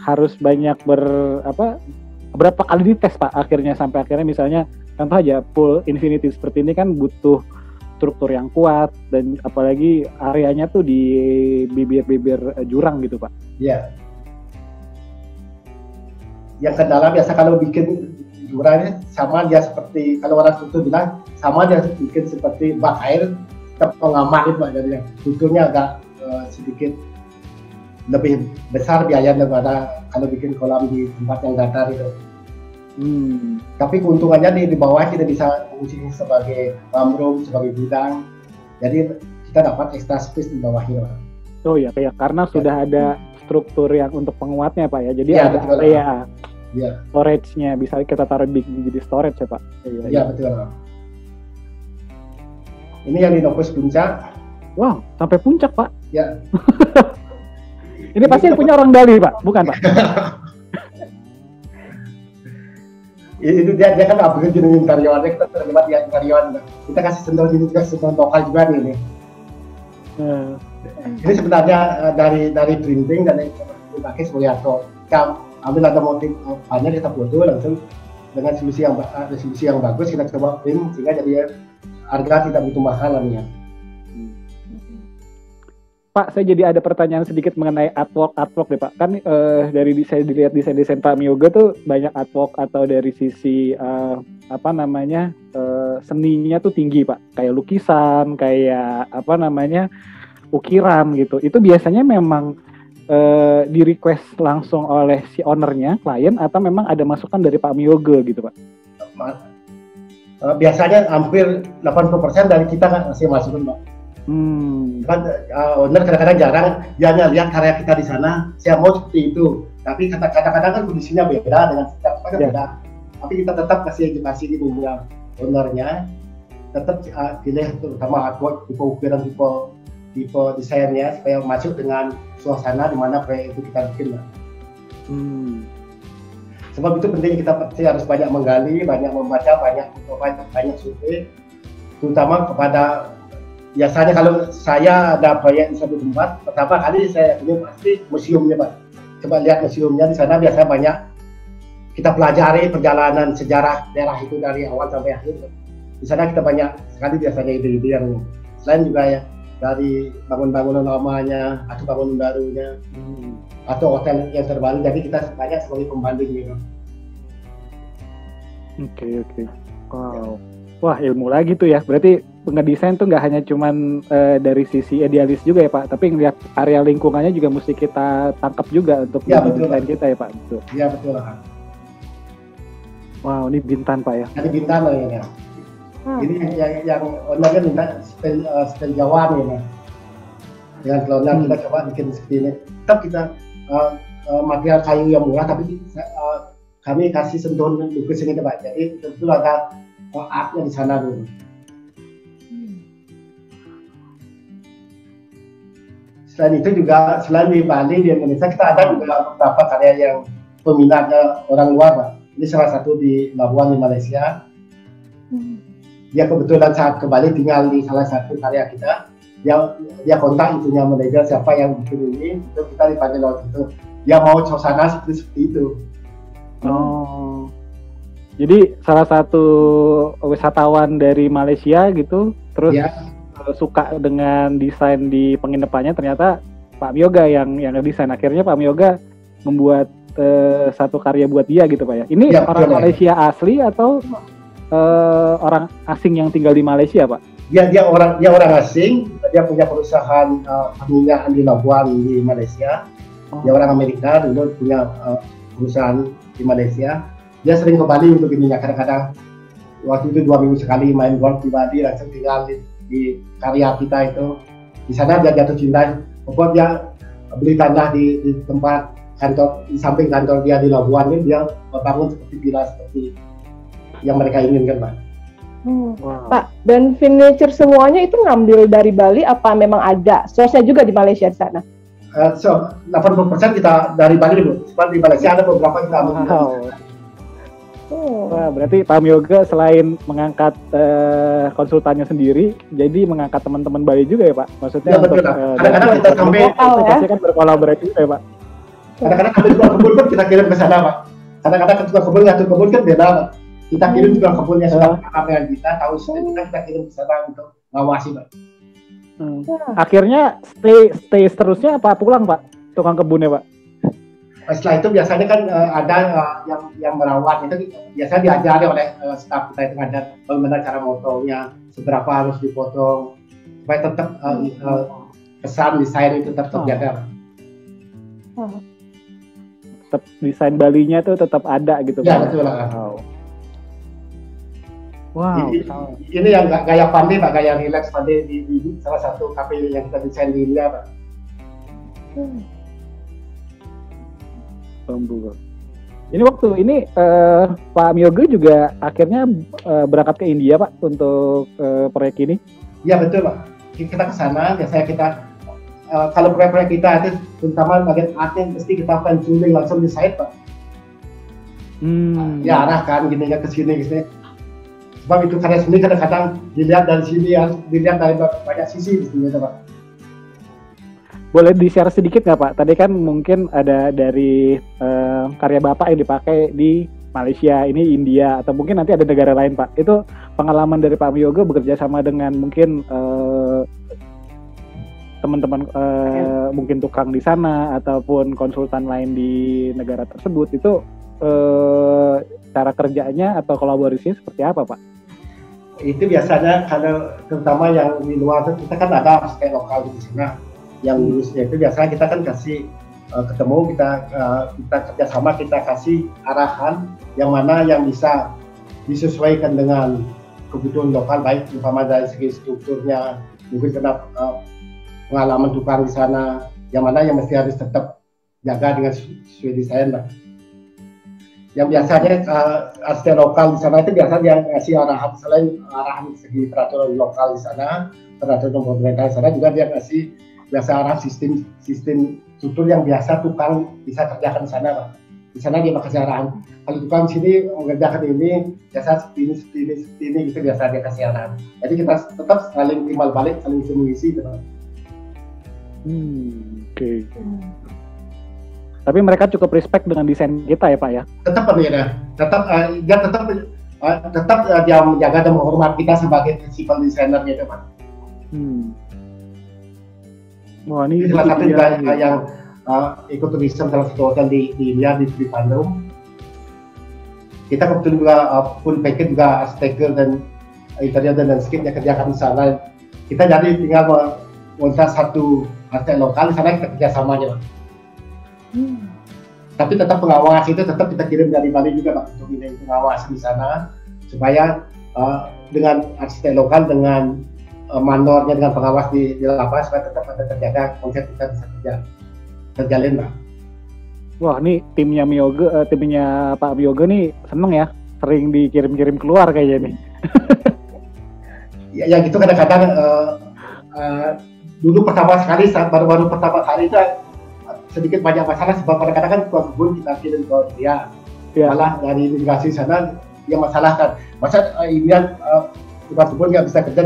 harus banyak berapa kali dites Pak akhirnya, sampai akhirnya misalnya contoh aja pool infinity seperti ini kan butuh struktur yang kuat, dan apalagi areanya tuh di bibir-bibir jurang gitu Pak. Iya. Yang kendala biasa kalau bikin jurangnya sama dia seperti, kalau orang struktur bilang sama dia bikin seperti bak air tetap pengaman itu Pak, jadi strukturnya agak sedikit lebih besar biaya daripada kalau bikin kolam di tempat yang datar itu. Tapi keuntungannya di bawah kita bisa fungsi sebagai room, sebagai gudang, jadi kita dapat extra space di bawahnya Pak. Oh ya, kayak karena sudah ada struktur yang untuk penguatnya Pak ya, jadi ya, ada betul, area ya. Storage-nya bisa kita taruh jadi storage ya Pak. Iya betul. Ini yang di Novus Puncak. Wow, sampai puncak Pak. Ya. Ini pasti yang punya orang Bali Pak, bukan Pak? Itu dia kan upgrade dengan karyawannya, kita terlibat di karyawan. Kita kasih sentuh ini juga, sentuh lokal juga nih. Ini sebenarnya dari printing dan dipakai sebagai atau kita ambil ada motif banyak, kita foto langsung dengan resolusi yang bagus, kita coba print sehingga jadi harga tidak begitu mahal ya. Pak, saya jadi ada pertanyaan sedikit mengenai artwork deh Pak. Kan dari saya dilihat desain Pak Myogo tuh banyak artwork, atau dari sisi seninya tuh tinggi Pak. Kayak lukisan, kayak ukiran gitu. Itu biasanya memang di request langsung oleh si ownernya, klien, atau memang ada masukan dari Pak Myogo gitu Pak? Biasanya hampir 80% dari kita kan masih masukin Pak. Kan owner kadang-kadang jarang dia lihat karya kita di sana, saya mau seperti itu. Tapi kadang-kadang kan kondisinya beda dengan setiap orang beda. Tapi kita tetap kasih edukasi di dunia ownernya, tetap pilih terutama artwork, tipe ukiran, tipe desainnya supaya masuk dengan suasana di mana proyek itu kita bikin. Sebab itu penting, kita pasti harus banyak menggali, banyak membaca, banyak survei, terutama kepada. Biasanya kalau saya ada proyek di satu tempat, pertama kali saya ini pasti museumnya Pak. Coba lihat museumnya, di sana biasanya banyak kita pelajari perjalanan sejarah daerah itu dari awal sampai akhir. Di sana kita banyak sekali biasanya ide-ide yang selain juga ya dari bangunan lamanya atau bangunan barunya atau hotel yang terbaru. Jadi kita banyak sebagai pembanding gitu. Oke. Wow. Wah, ilmu lagi tuh ya. Berarti ngedesain tuh nggak hanya cuman dari sisi idealis juga ya Pak, tapi ngelihat area lingkungannya juga mesti kita tangkap juga untuk desain kita ya Pak. Betul. Iya betul Pak. Wow, ini Bintan Pak ya. Ini Bintan loh ya. Ini yang ownernya minta style Jawa nih ya. Dengan kelonnya kita coba bikin seperti ini. Tetap kita material kayu yang murah, tapi kami kasih sentuhan lukis ini Pak. Jadi tentu ada artnya di sana dulu. Selain itu juga, selain di Bali, di Indonesia, kita ada juga beberapa karya yang peminatnya orang luar, Pak. Ini salah satu di Labuan, di Malaysia. Dia kebetulan saat ke Bali tinggal di salah satu karya kita. Dia kontak itunya manajer siapa yang bikin ini, itu kita dipanggil waktu itu. Dia mau suasana seperti itu. Oh, jadi salah satu wisatawan dari Malaysia gitu, terus Ya. Suka dengan desain di penginapannya, ternyata Pak Miyoga yang ngedesain. Akhirnya Pak Miyoga membuat satu karya buat dia gitu Pak ya. Ini Ya, orang betul, Malaysia asli atau orang asing yang tinggal di Malaysia Pak? Dia orang asing, dia punya perusahaan peminyakan di Labuan di Malaysia. Dia orang Amerika, dulu punya perusahaan di Malaysia. Dia sering ke Bali untuk ininya, kadang-kadang waktu itu 2 minggu sekali main golf di Bali, langsung tinggal di karya kita itu. Di sana dia jatuh cinta, pokoknya dia beli tanah di tempat kantor, di samping kantor dia di Labuan ini, dia membangun seperti villa seperti yang mereka inginkan Pak. Wow. Pak, dan furniture semuanya itu ngambil dari Bali apa memang ada source-nya juga di Malaysia di sana? 80% kita dari Bali dulu, cuma di Malaysia ada beberapa kita ambil. Wow. Wah, berarti Pak Miyoga selain mengangkat konsultannya sendiri, jadi mengangkat teman-teman Bali juga ya Pak? Maksudnya Ya, betul, kadang-kadang kita sampai pasti kan berkolaborasi juga ya Pak? Kadang-kadang kami tukang kebun pun kita kirim ke sana Pak. Kadang-kadang tukang kebun ngatur kebun kan beda Pak. Kita kirim tukang kebunnya sudah paham dengan kita, tahu kita kirim ke sana untuk ngawasi Pak. Akhirnya stay seterusnya apa pulang Pak? Tukang kebunnya Pak? Setelah itu biasanya kan ada yang merawat, itu biasanya diajari oleh staf kita itu, ada bagaimana cara motongnya, seberapa harus dipotong supaya tetap kesan desain itu tetap terjaga. Tetap desain Balinya tuh tetap ada gitu. Ya Pak? betul lah. Wow. Ini yang gaya pandai Pak, gaya relax pandai di salah satu kafe yang kita desain di India Pak. Ini waktu ini Pak Miyoga juga akhirnya berangkat ke India Pak untuk proyek ini? Iya betul Pak. Kita ke sana, biasanya kita kalau proyek-proyek kita itu terutama bagian artnya mesti kita fine-tuning langsung di site Pak. Ya arahkan gini ya ke sini. Sebab itu karya seni kadang-kadang dilihat dari sini, harus dilihat dari banyak sisi gitu Pak. Boleh di-share sedikit nggak Pak? Tadi kan mungkin ada dari karya Bapak yang dipakai di Malaysia, ini India, atau mungkin nanti ada negara lain Pak. Itu pengalaman dari Pak Miyoga bekerja sama dengan mungkin teman-teman mungkin tukang di sana ataupun konsultan lain di negara tersebut, itu cara kerjanya atau kolaborasinya seperti apa Pak? Itu biasanya kalau terutama yang di luar itu kita kan ada arsitek lokal di sana. Yang lulusnya itu biasanya kita kan kasih ketemu, kita kerjasama, kita kasih arahan yang mana yang bisa disesuaikan dengan kebutuhan lokal, baik terutama dari segi strukturnya, mungkin karena pengalaman tukang di sana, yang mana yang mesti harus tetap jaga dengan sesuai desain lah. Yang biasanya arsitek lokal di sana itu biasanya yang ngasih arahan, selain arahan segi peraturan lokal di sana, peraturan pemerintah di sana, juga dia ngasih biasa arah sistem struktur yang biasa tukang bisa kerjakan di sana Pak. Di sana dia kasih arahan. Kalau tukang sini mengerjakan ini biasa seperti ini gitu, biasa dia kasih arahan. Jadi kita tetap saling timbal balik, saling mengisi gitu. Oke. Tapi mereka cukup respect dengan desain kita ya Pak ya? Tetap ya, tetap dia menjaga dan menghormati kita sebagai principal designer gitu Pak. Wah, ini salah satu juga yang ikut turisme salah satu hotel di India di Bandung. Kita kebetulan juga full package juga arsitektur dan interior dan landscape yang kerjakan di sana. Kita jadi tinggal mengontrak satu arsitek lokal di sana, kita kerjasamanya Pak. Tapi tetap pengawas itu tetap kita kirim dari Bali juga Pak, untuk pengawas di sana supaya dengan arsitek lokal, dengan mandornya, dengan pengawas di lapas supaya tetap ada terjaga konsep kita bisa terjalin Pak. Wah, nih timnya Pak Miyoga nih seneng ya, sering dikirim-kirim keluar kayaknya nih. Ya gitu kadang-kadang dulu pertama sekali baru pertama kali itu sedikit banyak masalah sebab kadang-kadang kan tukang kebun kita kirim ke dia, malah dari imigrasi sana dia masalahkan, masa inian tukang kebun nggak bisa kerja,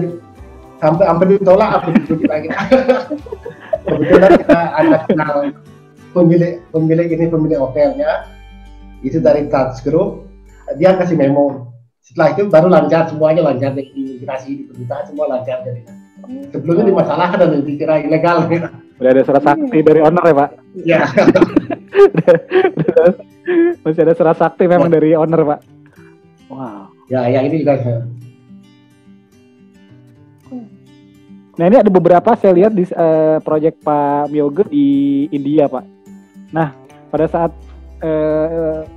sampai hampir ditolak apa kita gitu. Kebetulan kita ada kenal pemilik hotelnya itu dari Touch Group, dia kasih memo. Setelah itu baru lancar, semuanya lancar, di imigrasi, di kedutaan semua lancar jadinya. Sebelumnya dimasalahkan dan dikira ilegal. Udah ada surat sakti dari owner ya Pak? Iya. Masih ada surat sakti memang dari owner Pak? Wow. Ya ini juga. Nah ini ada beberapa saya lihat di proyek Pak Miyoga di India Pak. Nah pada saat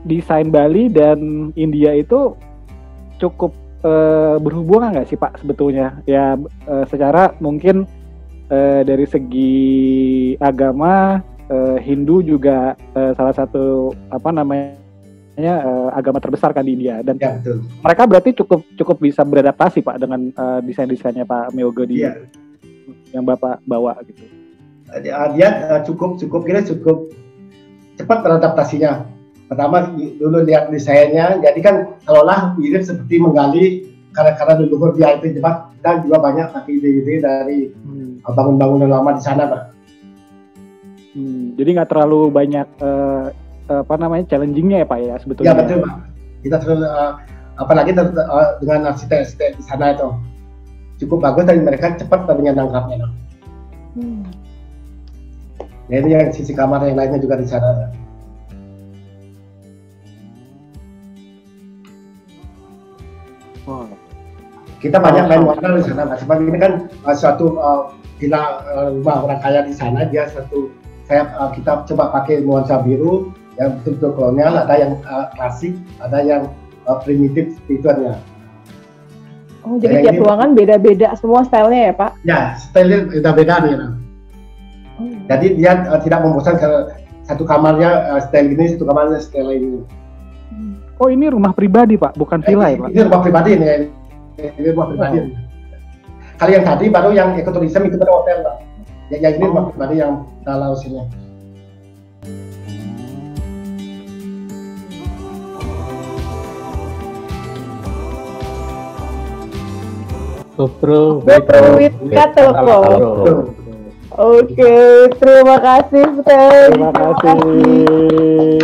desain Bali dan India itu cukup berhubungan nggak sih Pak sebetulnya? Ya secara mungkin dari segi agama Hindu juga salah satu agama terbesar kan di India, dan ya, betul. Mereka berarti cukup bisa beradaptasi Pak dengan desain-desainnya Pak Miyoga yang Bapak bawa gitu. Dia cukup cepat beradaptasinya. Pertama dulu lihat desainnya, jadi kan kalaulah mirip seperti menggali karena leluhur dia itu jebak, dan juga banyak pakai ide-ide dari bangun-bangunan lama di sana Pak. Jadi nggak terlalu banyak challenging-nya ya Pak ya sebetulnya. Ya betul Pak. Kita terlalu apalagi dengan arsitek di sana itu cukup bagus dan mereka cepat menangkapnya. Nah, ini yang sisi kamar yang lainnya juga di sana. Kita banyak main warna di sana, sebab ini kan suatu villa rumah orang kaya di sana, dia kita coba pakai nuansa biru yang betul-betul kolonial, ada yang klasik, ada yang primitif spiritualnya. Oh, jadi tiap ruangan beda-beda semua stylenya ya Pak? Ya, stylenya beda-beda nih. Jadi dia tidak membosankan satu kamarnya style ini, satu kamarnya style ini. Oh, ini rumah pribadi Pak, bukan villa ya Pak? Ini rumah pribadi nih. Ini rumah pribadi. Kali yang tadi baru yang ekoturism itu baru hotel Pak. Ya ini rumah pribadi yang dalam sini. GoPro with Katelko. Oke, terima kasih. Terima kasih.